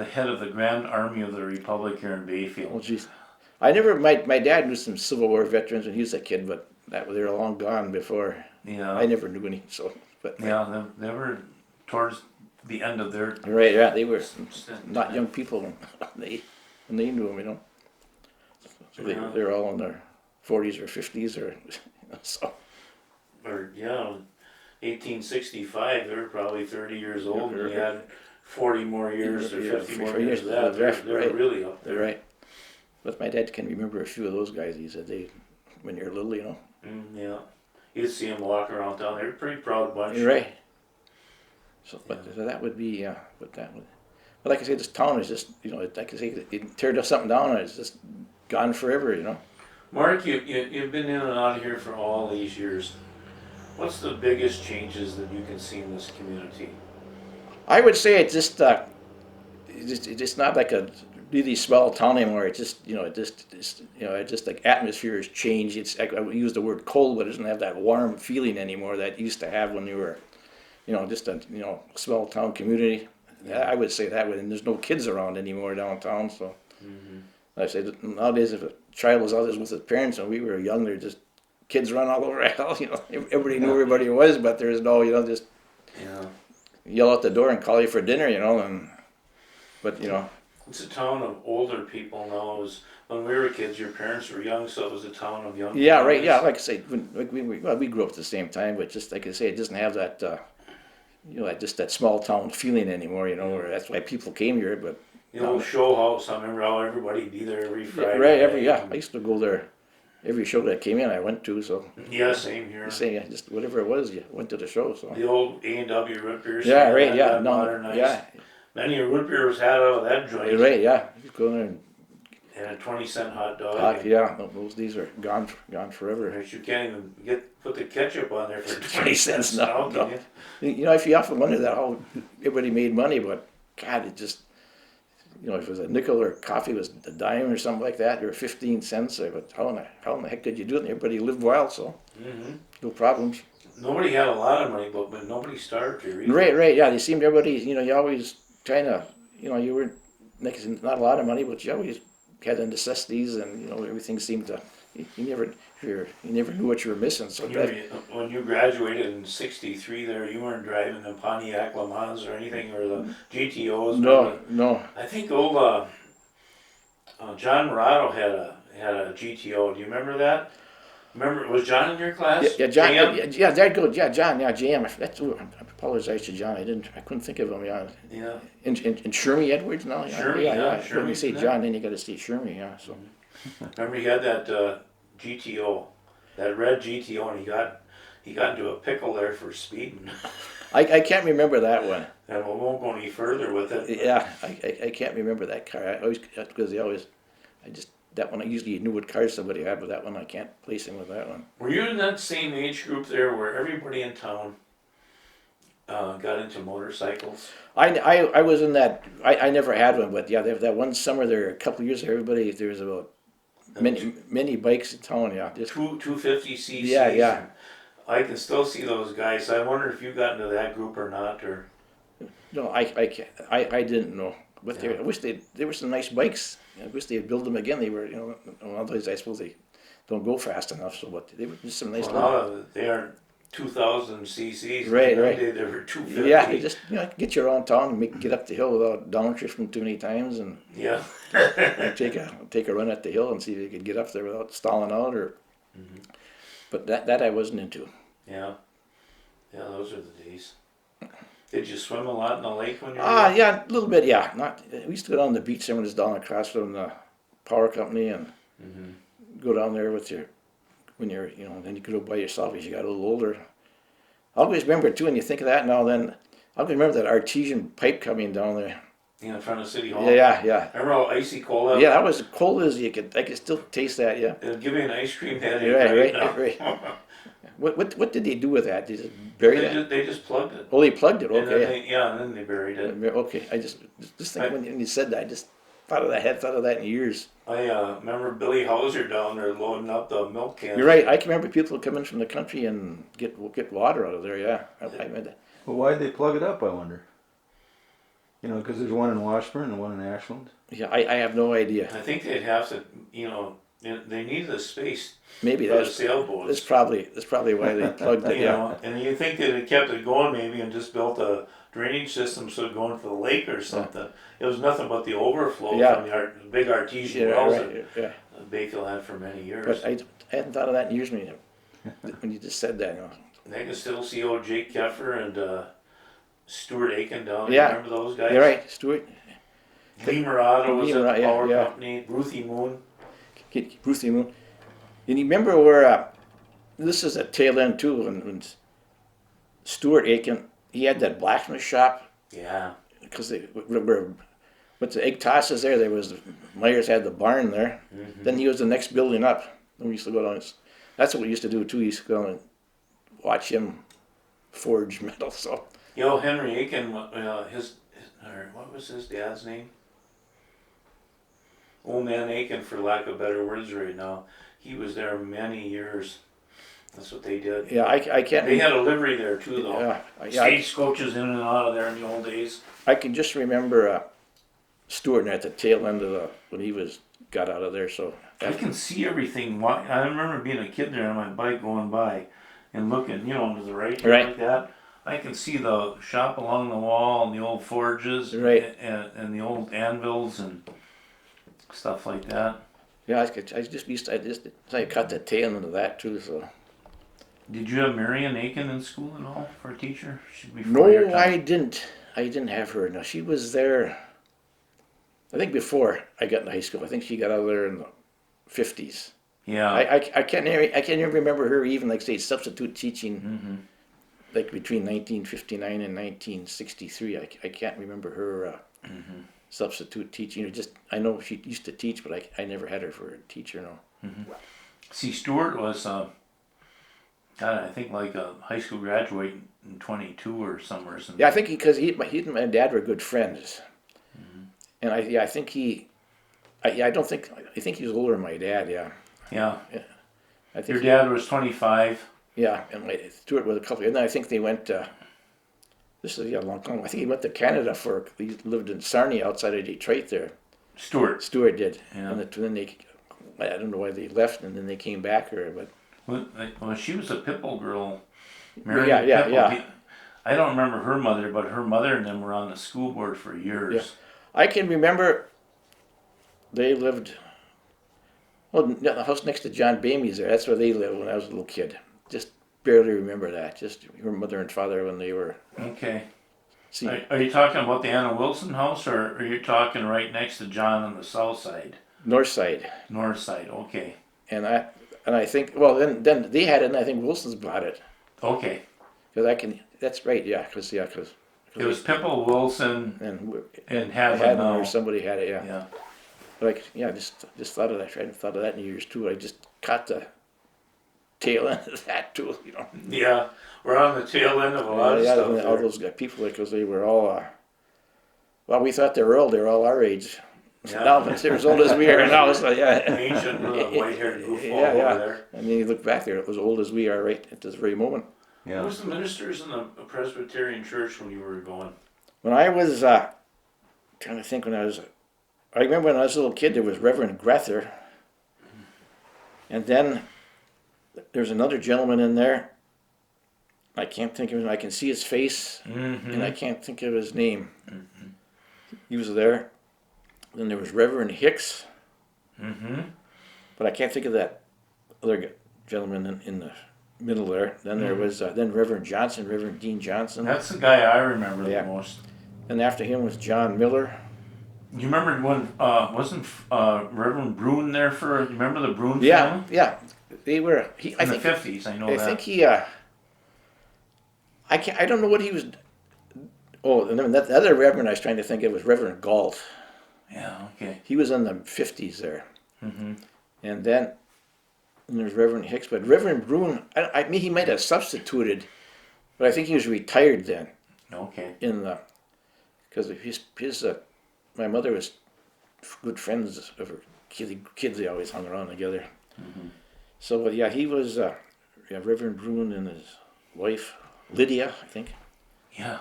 head of the Grand Army of the Republic here in Bayfield. Oh, geez. I never. My dad knew some Civil War veterans when he was a kid, but they were long gone before. Yeah. I never knew any. So, but Yeah, they were towards the end of their. right. Yeah, they were stint. not young people when they knew them, So Yeah. they're all in their 40s or 50s or so. Or 1865, they were probably 30 years old, and you had 40 more years or 50 more years of that. They're right. really up there. They're right. But my dad can remember a few of those guys. He said when you're little, Yeah. You'd see them walk around town. They're a pretty proud bunch. You're right. So, but so that would be, but that would. But like I say, this town is just, like I say, it tear something down and it's just gone forever, Mark, you've been in and out of here for all these years. What's the biggest changes that you can see in this community? I would say it's just not like a really small town anymore. It's just, it's just like atmosphere has changed. It's, I would use the word cold, but it doesn't have that warm feeling anymore that it used to have when you were, just a, small town community. I would say that way, and there's no kids around anymore downtown, so. I say that nowadays, if a child was out there with his parents and we were young, they're just kids run all over hell. Everybody knew everybody was, but there's no, just yell out the door and call you for dinner, but It's a town of older people now. It was, when we were kids, your parents were young, so it was a town of young yeah, right, families. yeah, like I say, we grew up at the same time, but just like I say, it doesn't have that, like just that small town feeling anymore, where that's why people came here, but. The old show house, I remember how everybody'd be there every Friday. Right, I used to go there every show that came in I went to, so. Yeah, same here. Say just whatever it was, you went to the show, so. The old A&W root beer. Yeah, right, yeah, that no, modernized. yeah, Many a root beer was had out of that joint. right, yeah, you go there and And a 20-cent hot dog. talk, and- yeah, those days are gone forever. Right, you can't even put the ketchup on there for 20 cents, no, now, can you? If you often wonder that how everybody made money, but God, it just, if it was a nickel or coffee was a dime or something like that, or 15 cents, but how in the heck did you do it? And everybody lived wild, so no problems. Nobody had a lot of money, but nobody starved here either. Right, yeah, they seemed everybody, you always trying to, you were making not a lot of money, but you always had the necessities, and everything seemed to, you never knew what you were missing. So When you graduated in '63, there you weren't driving the Pontiac Le Mans or anything, or the GTOs. no. I think old John Morado had a GTO. Do you remember that? Remember, was John in your class? Yeah, John. JM? Yeah, that good. Yeah, John. Yeah, JM. I apologize to John. I couldn't think of him. Yeah. Yeah. And Shermy Edwards now. Shermy, yeah. Shermy, When you say yeah. John, then you got to say Shermy. Yeah. So. Remember, he had that GTO, that red GTO, and he got into a pickle there for speeding. I can't remember that one. And we won't go any further with it. Yeah, I can't remember that car. That one I usually knew what car somebody had, but that one I can't place him with that one. Were you in that same age group there where everybody in town got into motorcycles? I was in that. I never had one, but yeah, that one summer there, a couple of years, there was about many bikes in town. Yeah, just 250 cc's. Yeah. I can still see those guys. I wonder if you got into that group or not, or. no, I didn't know. But I wish there were some nice bikes. I wish they'd build them again. They were, otherwise I suppose they don't go fast enough. So, but they were just some nice. Well, they aren't 2,000 cc's. Right. They were 250. Yeah, you just get you around town and get up the hill without downshifting too many times, and Yeah. take a run at the hill and see if you could get up there without stalling out. But that I wasn't into. Yeah. Yeah, those are the days. Did you swim a lot in the lake when you were Yeah, a little bit. Yeah, we used to go down the beach. Someone was down across from the power company, and go down there with then you could go by yourself as you got a little older. I always remember too, when you think of that now, then I always remember that artesian pipe coming down there. In front of City Hall. Yeah. Remember how icy cold Yeah, that was cold as I could still taste that. Yeah. It'll give you an ice cream headache Right. What did they do with that? Did they just bury that? They just plugged it. Oh, they plugged it. And then Okay. and then they buried it. Okay. I just think when you said that, I just hadn't thought of that in years. I remember Billy Hauser down there loading up the milk cans. You're right. I can remember people coming from the country and get water out of there. Yeah, I remember that. Well, why'd they plug it up, I wonder? You know, because there's one in Washburn and one in Ashland. Yeah, I have no idea. I think they'd have to, they needed the space Maybe for the that's sailboats. that's probably why they plugged it. Yeah. And you think they'd have kept it going maybe and just built a drainage system so going for the lake or something. It was nothing but the overflow from the big artesian wells that Bayfield had for many years. But I hadn't thought of that in years when you just said that. You know. And I can still see old Jake Keffer and Stuart Aiken down there. Yeah. Remember those guys? You're right, Stuart. Lee Murado was at the power yeah. company. Ruthie Moon. Ruthie Moon. And you remember where, this is a tail end too, when Stuart Aiken, he had that blacksmith shop. Yeah. Because they were, with the egg tosses there was, Myers had the barn there. Mm-hmm. Then he was the next building up. And we used to go down, that's what we used to do too, we used to go and watch him forge metal, so. Henry Aiken, what was his dad's name? Old Man Aiken, for lack of better words right now. He was there many years. That's what they did. Yeah, I can't. They had a livery there too, though. Yeah, Stagecoaches in and out of there in the old days. I can just remember Stuart at the tail end of when he got out of there. So I can see everything. I remember being a kid there on my bike going by and looking, to the right, like that. I can see the shop along the wall and the old forges, and the old anvils and stuff like that. Yeah, I caught the tail end of that too. So. Did you have Marion Aiken in school at all for a teacher? No, I didn't. I didn't have her. No, she was there. I think before I got into high school. I think she got out of there in the 50s. Yeah. I can't even remember her even say substitute teaching. Like between 1959 and 1963. I can't remember her substitute teaching. I know she used to teach, but I never had her for a teacher. No. See, Stuart was. I think like a high school graduate in 22 or somewhere. Yeah, I think because he and my dad were good friends, and I think I think he was older than my dad. Yeah. Yeah. I think your dad was 25. Yeah, and Stuart was a couple. And then I think they went. This is a long time. I think he went to Canada he lived in Sarnia outside of Detroit. There. Stuart did. Yeah. And then I don't know why they left, and then they came back. Well, she was a Pipple girl. Yeah. I don't remember her mother, but her mother and them were on the school board for years. Yeah. I can remember they lived, the house next to John Bamey's there. That's where they lived when I was a little kid. Just barely remember that. Just her mother and father when they were. Okay. See, are you talking about the Anna Wilson house, or are you talking right next to John on the south side? North side. North side, okay. And I think, then they had it, and I think Wilson's bought it. Okay. That's right, yeah, because it was Pipple, Wilson, and Hadden or somebody had it, yeah. Yeah. But just thought of that. I hadn't thought of that in years too. I just caught the tail end of that too, Yeah, we're on the tail end of a lot of stuff. All those people, because they were all, we thought they were old. They were all our age. Yeah. Now they're as old as we are now. So Ancient, white-haired goofball over there. And then you look back there, it was old as we are right at this very moment. Yeah. Who was the ministers in the Presbyterian church when you were going? When I was, trying to think I remember when I was a little kid, there was Reverend Grether. And then there's another gentleman in there. I can't think of him. I can see his face, and I can't think of his name. He was there. Then there was Reverend Hicks. But I can't think of that other gentleman in the middle there. Then there was then Reverend Johnson, Reverend Dean Johnson. That's the guy I remember the most. And after him was John Miller. You remember when wasn't Reverend Bruin there for? You remember the Bruin family? Yeah. They were. In the 50s, I know that. I think he. I don't know what he was. Oh, and then that the other Reverend I was trying to think of was Reverend Galt. Yeah, okay. He was in the 50s there. Mm-hmm. And then there's Reverend Hicks, but Reverend Bruin, I mean, he might have substituted, but I think he was retired then. Okay. In the because my mother was good friends of her kids. They always hung around together. Mm-hmm. So, but yeah, he was Reverend Bruin and his wife Lydia, I think. Yeah,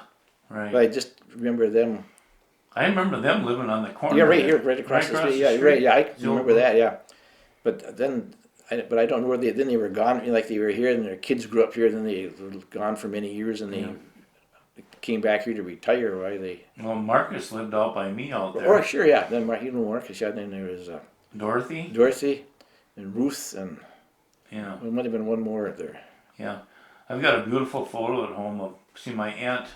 right. But I just remember them. I remember them living on the corner. Yeah, right there. here, right across the street. the Yeah, street. right. Yeah, I The old remember that. Yeah, but then, but I don't know where they. Then they were gone. Like they were here, and their kids grew up here. Then they were gone for many years, and they came back here to retire. Why they? Well, Marcus lived out by me out there. Oh, sure, yeah. Then you know Marcus. Yeah, then there was Dorothy? Dorothy, and Ruth, and Yeah, there might have been one more there. yeah. I've got a beautiful photo at home of, see, my Aunt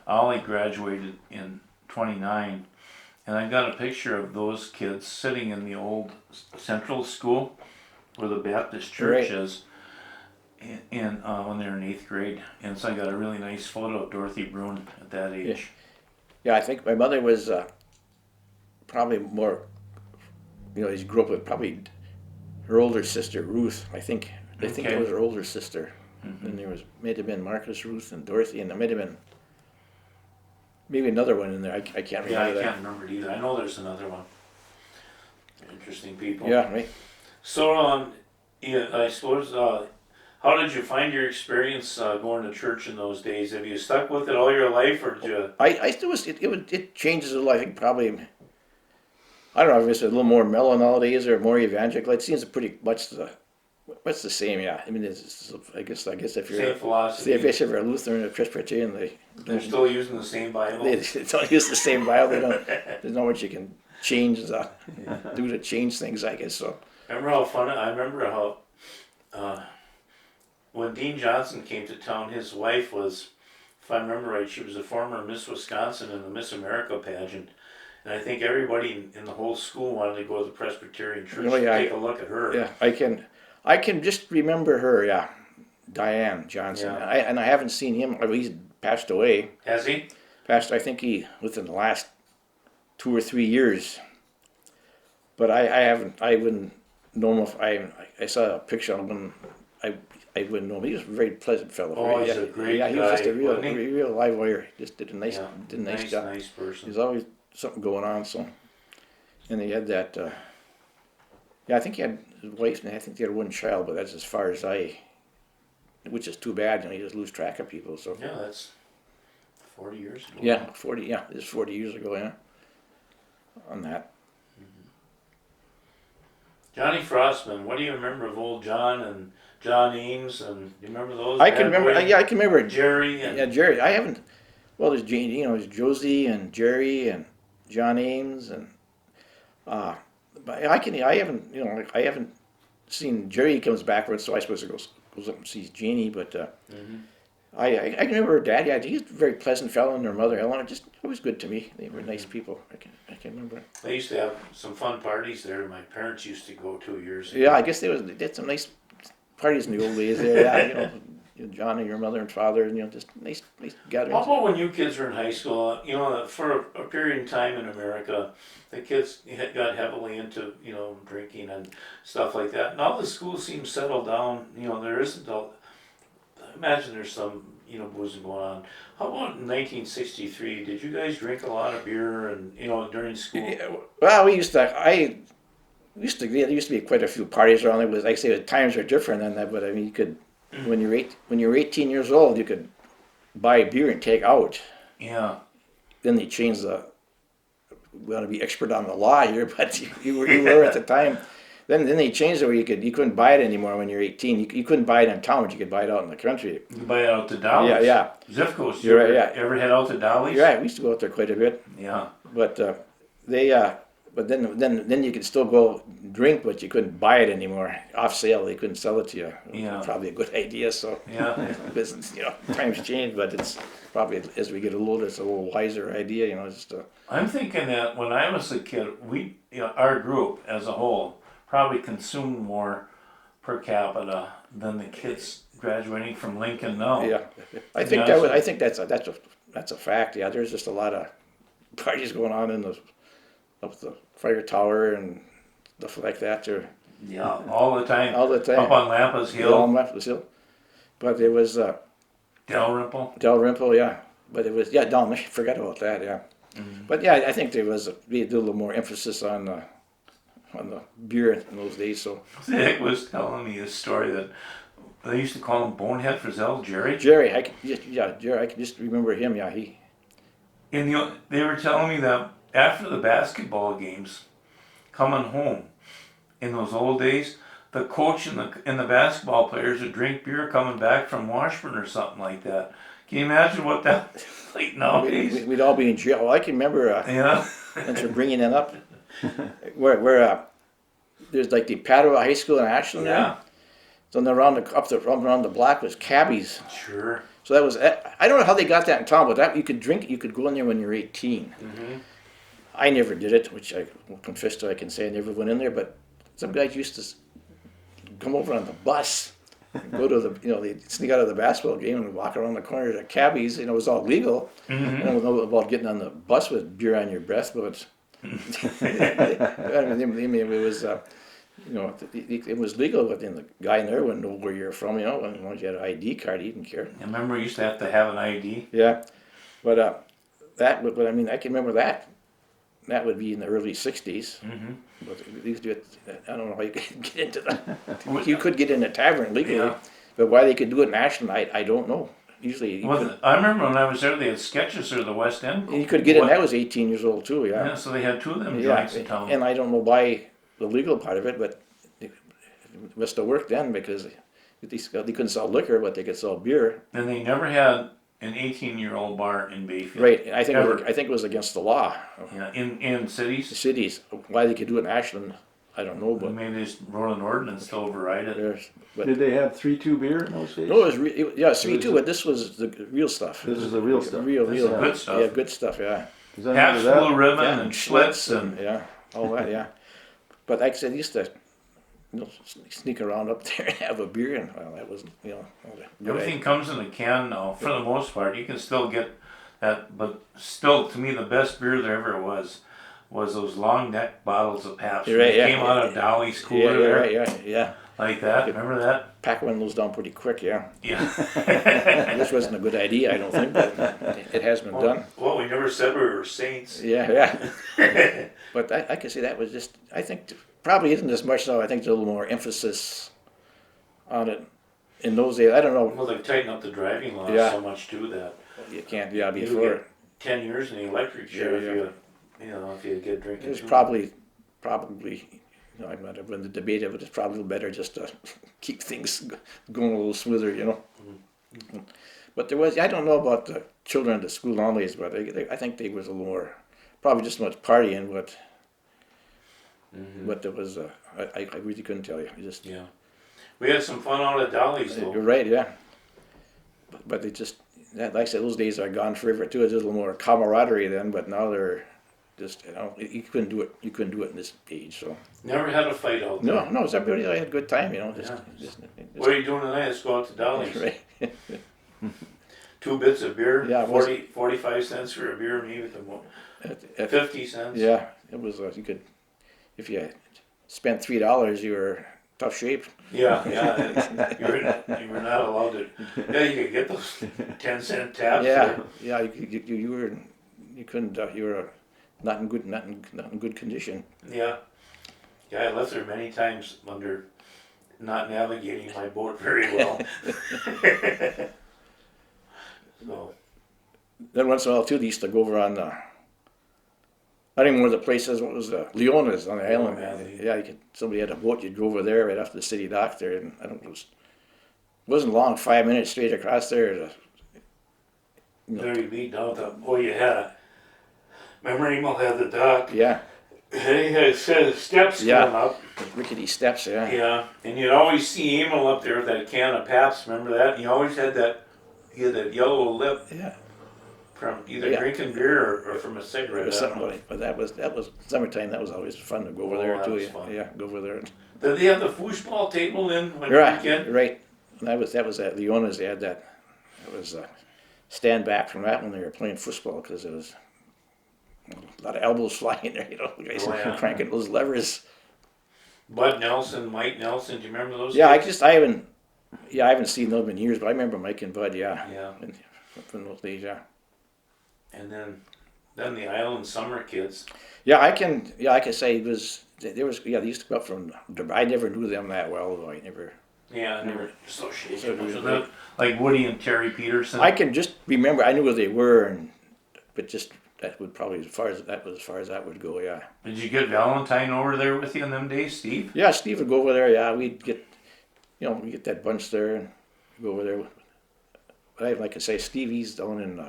Ollie graduated in 29, and I've got a picture of those kids sitting in the old central school where the Baptist church Right. is, and when they're in 8th grade. And so I got a really nice photo of Dorothy Bruin at that age. Yeah, I think my mother was probably more. You know, she grew up with probably her older sister Ruth. I think Okay. it was her older sister. Mm-hmm. And there was might have been Marcus, Ruth, and Dorothy, and there might have been maybe another one in there. I can't remember Yeah, I that. can't remember it either. I know there's another one. Interesting people. Yeah, right. So, yeah, I suppose, how did you find your experience going to church in those days? Have you stuck with it all your life, or did you? I still was it changes a little. I think probably I don't know if it's a little more mellow nowadays or more evangelical. It seems pretty much what's the same. Yeah, I mean I guess if you're Same philosophy. if you're a Lutheran or Presbyterian, They're still using the same Bible. they don't use the same Bible. There's not much you can change do to change things. I guess so. Remember how fun? I remember how when Dean Johnson came to town, his wife was, if I remember right, she was a former Miss Wisconsin in the Miss America pageant. And I think everybody in the whole school wanted to go to the Presbyterian church Oh, yeah. to take a look at her. Yeah, I can just remember her. Yeah, Diane Johnson. Yeah. I haven't seen him. He's passed away. Has he? I think he within the last 2 or 3 years. But I wouldn't know him if I saw a picture of him. I wouldn't know him. He was a very pleasant fellow. Oh, he's yeah, a great yeah, he was just guy, a real, wasn't he? real live wire. Just did a nice, Yeah, did a nice job. nice person. There's always something going on. So, and he had that. Yeah, I think he had his wife, and I think they had one child. But that's as far as which is too bad. You know, you just lose track of people. So. Yeah, that's 40 years ago. Yeah, 40. Yeah, it's 40 years ago. Yeah. On that. Johnny Frostman, what do you remember of old John and John Ames, and do you remember those? I can Bad remember. Boy? Yeah, I can remember. Jerry and Yeah, Jerry. I haven't. Well, there's Jane. You know, there's Josie and Jerry and John Ames and. But I haven't. You know, I haven't seen Jerry comes backwards, so I suppose it goes up and sees Jeannie. But I can remember her dad. Yeah, he's a very pleasant fellow, and her mother Ellen. Just always good to me. They were nice people. I can remember. they used to have some fun parties there. My parents used to go 2 years ago. Yeah, I guess they did some nice parties in the old days there. Yeah, you know, John and your mother and father, and just nice How gatherings. about when you kids were in high school? You know, for a period of time in America, the kids got heavily into, drinking and stuff like that. Now the school seems settled down. You know, there isn't I imagine there's some, boozing going on. How about in 1963? Did you guys drink a lot of beer and, during school? Yeah, well, there used to be quite a few parties around. It was like I say, the times are different than that. But I mean, you could when you're 18 years old, you could buy beer and take out. Yeah. Then they changed we want to be expert on the law here, but you were at the time. Then they changed it where you couldn't buy it anymore when you're 18. You couldn't buy it in town, but you could buy it out in the country. You buy it out to Dolly's. Yeah, yeah. Zifco's. You're right, yeah. Ever head out to Dolly's? You're right. We used to go out there quite a bit. Yeah. But but then you could still go drink, but you couldn't buy it anymore off sale. They couldn't sell it to you. Yeah. Probably a good idea. So Yeah. business, times change, but it's probably as we get older, it's a little wiser idea. Just I'm thinking that when I was a kid, our group as a whole probably consumed more per capita than the kids graduating from Lincoln now. Yeah, I think Yeah, I think that's a fact. Yeah, there's just a lot of parties going on in the up the fire tower and stuff like that. There Yeah, all the time. all the time. Up on Lampa's Yeah, on Hill, Memphis Hill. But it was Dalrymple. Dalrymple, yeah. But it was I forgot about that. Yeah. But yeah, I think we did a little more emphasis on the beer in those days. So Dick was telling me a story that they used to call him Bonehead Frizzell, Jerry. Jerry, Jerry, I can just remember him. Yeah, And they were telling me that after the basketball games, coming home, in those old days, the coach and the basketball players would drink beer coming back from Washburn or something like that. Can you imagine what that's like nowadays? we'd all be in jail. Well, I can remember. Yeah. Since we're bringing it up, where there's like the Padua High School in Ashland. Yeah. So then around the block was cabbies. Sure. So that was I don't know how they got that in town, but that you could go in there when you're 18. Mm-hmm. I never did it, which I will confess to. I can say I never went in there, but some guys used to come over on the bus, and go to they'd sneak out of the basketball game and walk around the corner to cabbies. It was all legal. Mm-hmm. I don't know about getting on the bus with beer on your breath, but I mean, it was. It was legal, but then the guy in there wouldn't know where you're from. And once you had an ID card, he didn't care. I remember we used to have an ID. Yeah, but but I mean, I can remember that. That would be in the early '60s. Mm-hmm. But these do it. I don't know how you could get into that. You could get in a tavern legally, Yeah. but why they could do it in Ashland, I don't know. Usually, I remember when I was there, they had sketches of the West End. you could get in. That was 18 years old too. Yeah, Yeah, so they had two of them yeah. joints in town. And I don't know why the legal part of it, but it must have worked then because they couldn't sell liquor, but they could sell beer. And they never had an 18-year-old bar in Bayfield. Right. I think Ever. I think it was against the law. Yeah, in The cities. cities, why they could do it in Ashland, I don't know, but Maybe they just wrote an ordinance to override it. there's. But Did they have 3-2 beer in those days? no, it's me too. But this was the real stuff. This is the real stuff. Real, This is real good stuff. Yeah, good stuff. Yeah. 'Cause I remember Half full of that. ribbon Yeah, and Schlitz and yeah, all that. Yeah. But like I said, I used to sneak around up there and have a beer, and well, that wasn't everything comes in a can now. For the most part, you can still get that, but still, to me, the best beer there ever was those long neck bottles of Pabst. You're right, They yeah. came out of Dolly's Yeah, cooler you're there, right. Yeah. like that. Remember that? Pack one of those down pretty quick. Yeah. Yeah. This wasn't a good idea, I don't think, but it has been done. Well, we never said we were saints. Yeah. But I can say that was just. I think probably isn't as much now. I think there's a little more emphasis on it in those days. I don't know. Well, they've tightened up the driving laws Yeah. so much too that You can't. Yeah, you before. get 10 years in the electric chair Yeah, if you get drinking. It was too probably, I'm not in the debate of it. It's probably better just to keep things going a little smoother. But there was, I don't know about the children at the school nowadays, but I think they was a little more, probably just much partying, but there was, I really couldn't tell you. Yeah. We had some fun out at Dolly's though. You're right, yeah. But they just, like I said, those days are gone forever too. There's a little more camaraderie then, but now they're just, you couldn't do it. You couldn't do it in this age. So Never had a fight out there. no, it's everybody had a good time. What are you doing tonight? Let's go out to Dolly's. Right. 2 bits of beer, Yeah, it was- 45 cents for a beer, maybe the most. At 50 cents. Yeah, it was. You could, if you spent $3, you were tough shape. Yeah. You were not allowed to. Yeah, you could get those 10-cent tabs. Yeah, there. yeah. You couldn't. You were not in good condition. Yeah. Yeah, I left there many times under not navigating my boat very well. So, Then once in a while too, they used to go over on. I don't even know where the place is. What was Leona's on the island? yeah. Yeah, somebody had a boat. You'd go over there right after the city dock there, and I don't know. It wasn't long. 5 minutes straight across there. there you be down the, you had a, remember Emil had the dock? Yeah, He had a set of steps Yeah. going up. rickety steps. Yeah. Yeah, and you'd always see Emil up there with that can of Pabst, remember that? And he always had that yellow lip Yeah. from either Yeah. drinking beer or from a cigarette. Or I don't something know. like. But that was summertime. That was always fun to go over Oh, there that too. was Yeah. fun. Yeah, go over there. Did they have the foosball table in when Right, weekend? right. And that was at Leona's. They had that. It was stand back from that when they were playing football because it was a lot of elbows flying there. You know, guys Oh, yeah. cranking those levers. Bud Nelson, Mike Nelson, do you remember those Yeah, kids? I haven't seen them in years, but I remember Mike and Bud. Yeah, Yeah. from those days. Yeah. And then the Island Summer kids. Yeah, I can say it was. There was. Yeah, they used to come up from. I never knew them that well, though. I never. Yeah, I never associated So much do with we. them. Like Woody and Terry Peterson. I can just remember. I knew where they were, but just that would probably as far as that would go. Yeah. Did you get Valentine over there with you in them days, Steve? Yeah, Steve would go over there. Yeah, we'd get. We get that bunch there and go over there. But I like to say, Steve, he's down in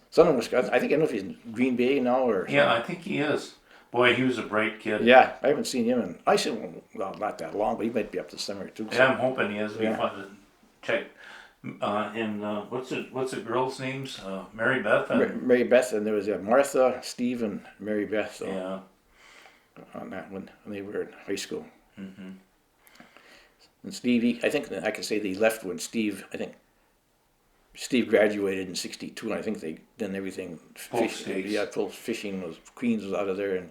Southern Wisconsin. I think I don't know if he's in Green Bay now or. Yeah, I think he is. Boy, he was a bright kid. Yeah, I haven't seen him in. I said, well, not that long, but he might be up this summer too. Yeah, I'm hoping he is. It'd be Yeah. fun to check. What's the girls' names? Mary Beth. And, Mary Beth, and there was Martha, Steve, and Mary Beth yeah. on that when they were in high school. Mm-hmm. And Steve, I think I can say they left when Steve graduated in '62, and I think they done everything. Both states. Yeah, full fishing was Queens was out of there, and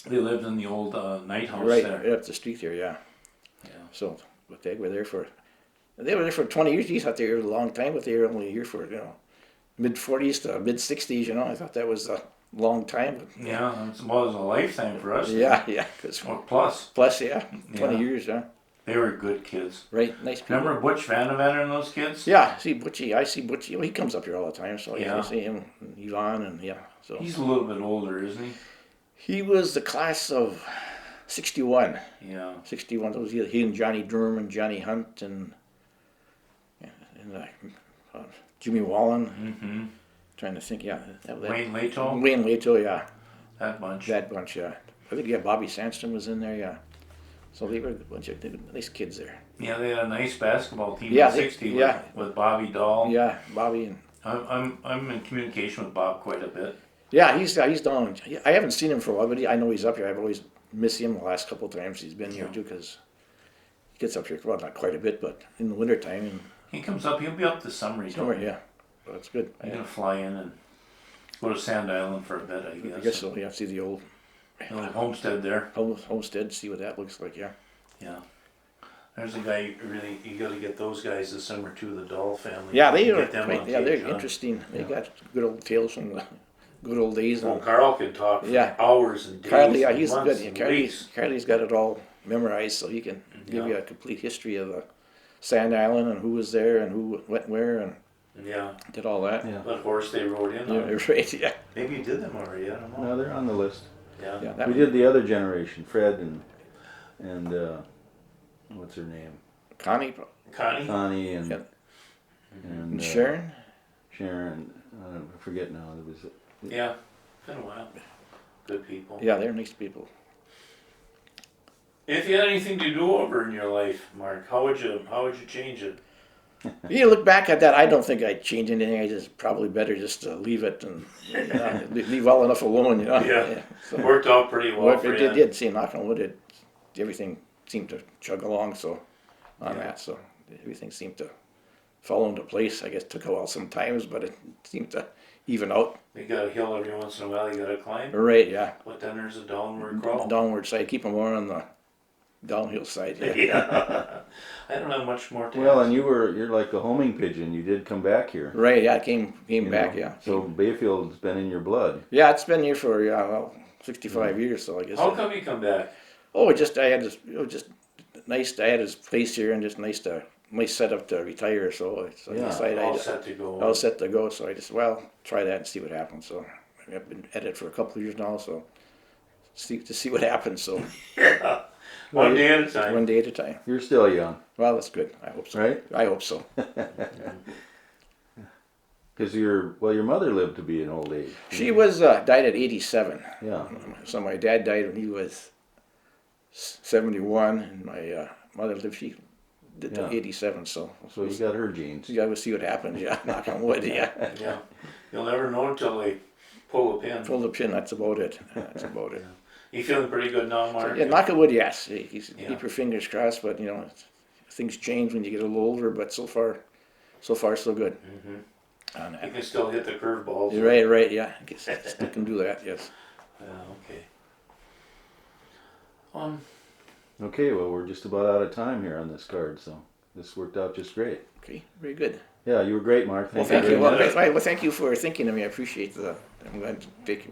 They lived in the old night house right there. up the street there. Yeah. Yeah. So, but they were there for 20 years. You thought they were a long time, but they were only here for mid 40s to mid 60s. I thought that was a long time. But, Yeah, it was a lifetime for us. Yeah, 'cause Or plus, plus, yeah, 20 Yeah. years, huh? they were good kids. Right, nice people. Remember Butch Vandevan and those kids? Yeah, see Butchie. I see Butchie. Well, he comes up here all the time, so yeah, I Yeah. see him, and Yvonne, and yeah. So He's a little bit older, isn't he? he was the class of '61. Yeah. 61. That was he and Johnny Durham and Johnny Hunt and Jimmy Wallen. Mm-hmm. Trying to think, yeah. That Wayne Lato, Wayne Lato, yeah. that bunch. That bunch, yeah. I think, yeah, Bobby Sandstrom was in there, yeah. So they were a bunch of nice kids there. Yeah, they had a nice basketball team Yeah, in they- '60 yeah. with Bobby Dahl. Yeah, Bobby and I'm in communication with Bob quite a bit. yeah, he's down. I haven't seen him for a while, but I know he's up here. I've always missed him the last couple of times he's been here too, because he gets up here, well, not quite a bit, but in the wintertime and He comes up. He'll be up this summer. He's summer, yeah. Well, that's good. gonna fly in and go to Sand Island for a bit. I guess so. Yeah, see the old Little homestead there. homestead, see what that looks like. Yeah. Yeah. There's a guy you got to get those guys this summer too. The Dahl family. Yeah, they Get are. them on Yeah, they're tape, huh? interesting. They got good old tales from the good old days. Well, And Carl can talk for Yeah. hours and days. Carly, yeah, and he's months good. and Carly's weeks. got it all memorized, so he can give you a complete history of the Sand Island and who was there and who went where and Yeah. did all that. Yeah. What horse they rode in Yeah, on. right. Yeah. Maybe you did them already. I don't know. No, they're on the list. Yeah. Yeah. That We did the other generation, Fred and what's her name? Connie Connie. Connie and Yeah. and Sharon. Sharon. I forget now. It was Yeah. Been a while. Good people. Yeah, they're nice people. If you had anything to do over in your life, Mark, how would you change it? You look back at that, I don't think I'd change anything. I just probably better just leave it and leave well enough alone. Yeah. So, Worked out pretty well well, for it you. did. See, knock on wood, everything seemed to chug along. So on Yeah. that, so everything seemed to fall into place. I guess it took a while sometimes, but it seemed to even out. You got a hill every once in a while you got to climb. Right, yeah. But then there's a downward crawl. Downward side, keep them more on the downhill side. Yeah. Yeah. I don't have much more to well, ask. and you're like a homing pigeon. You did come back here. Right, yeah. Came you back, know. yeah. So Bayfield's been in your blood. Yeah, it's been here for 65 years. So I guess. How come you come back? Oh, I had this. It was just nice. I had this place here, and just nice setup to retire. So I Yeah. decided All set to go. I was set to go. So I just try that and see what happens. So I've been at it for a couple of years now. So see what happens. So Yeah. One day at a time. one day at a time. You're still young, Well, that's good. I hope so. right? I hope so. Because your mother lived to be an old age. She was died at 87. Yeah. So my dad died when he was 71, and my mother lived. She did till Yeah. 87. So So you got her genes. I will see what happens. Yeah, knock on wood. Yeah, Yeah. You'll never know until they pull a pin. pull the pin. That's about it. That's about it. You feeling pretty good now, Mark? Yeah, knock on wood. Yes, keep Yeah. your fingers crossed. But things change when you get a little older, but so far so good. On You that. can still hit the curveballs. Right, yeah. I guess I still can do that, yes. Okay. Okay, well, we're just about out of time here on this card, so this worked out just great. Okay, very good. Yeah, you were great, Mark. Well, Thank thank you. very much. Well, thank you for thinking of me. I appreciate I'm glad you take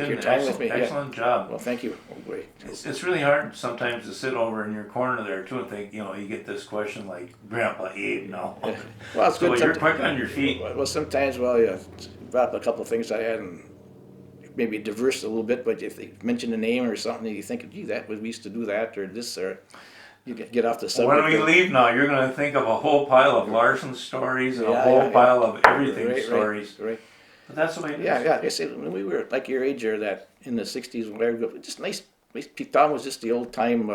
your time with me. Yeah. Excellent job. Well, thank you. Oh, boy. It's really hard sometimes to sit over in your corner there too and think, you get this question like, Grandpa Abe, no. Well, it's So good. you're quick on your feet. Well, sometimes, yeah, about a couple of things I had and maybe diverse a little bit, but if they mention a name or something, you think, gee, we used to do that or this, or you get off the subject. When we leave now, you're going to think of a whole pile of Larson stories and a whole Yeah. pile of everything Right, stories. Right. But that's the way it is. Yeah. I say when we were like your age or that in the '60s, whatever, just nice. Town was just the old time,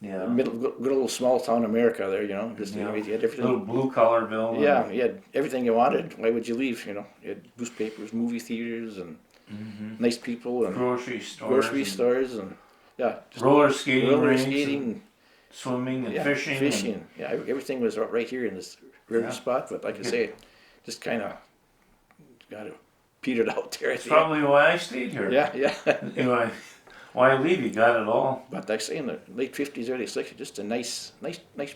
Yeah. good old small town America there. Just Yeah. you had everything. Little blue collarville. Yeah, you had everything you wanted. Why would you leave? You had newspapers, movie theaters, and nice people and Grocery stores. grocery stores and just Roller skating roller rinks. skating. And swimming and Yeah, fishing. fishing. Yeah, everything was right here in this river Yeah. spot. But like I say, just kind of got it petered out there. That's probably why I stayed here. Yeah. Why I leave? You got it all. But like I say, in the late '50s, early '60s, just a nice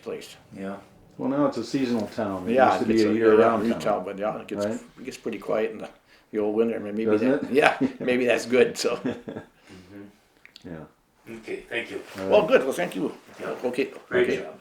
place. Yeah. Well, now it's a seasonal town. It Yeah, used to be it's a year-round retail, town. but yeah, Right? it gets pretty quiet in the old winter. I mean, maybe Doesn't it? yeah, maybe that's good. So, Yeah. Okay. Thank you. All right. well, good. Well, thank you. Yeah. Okay. Great okay. job.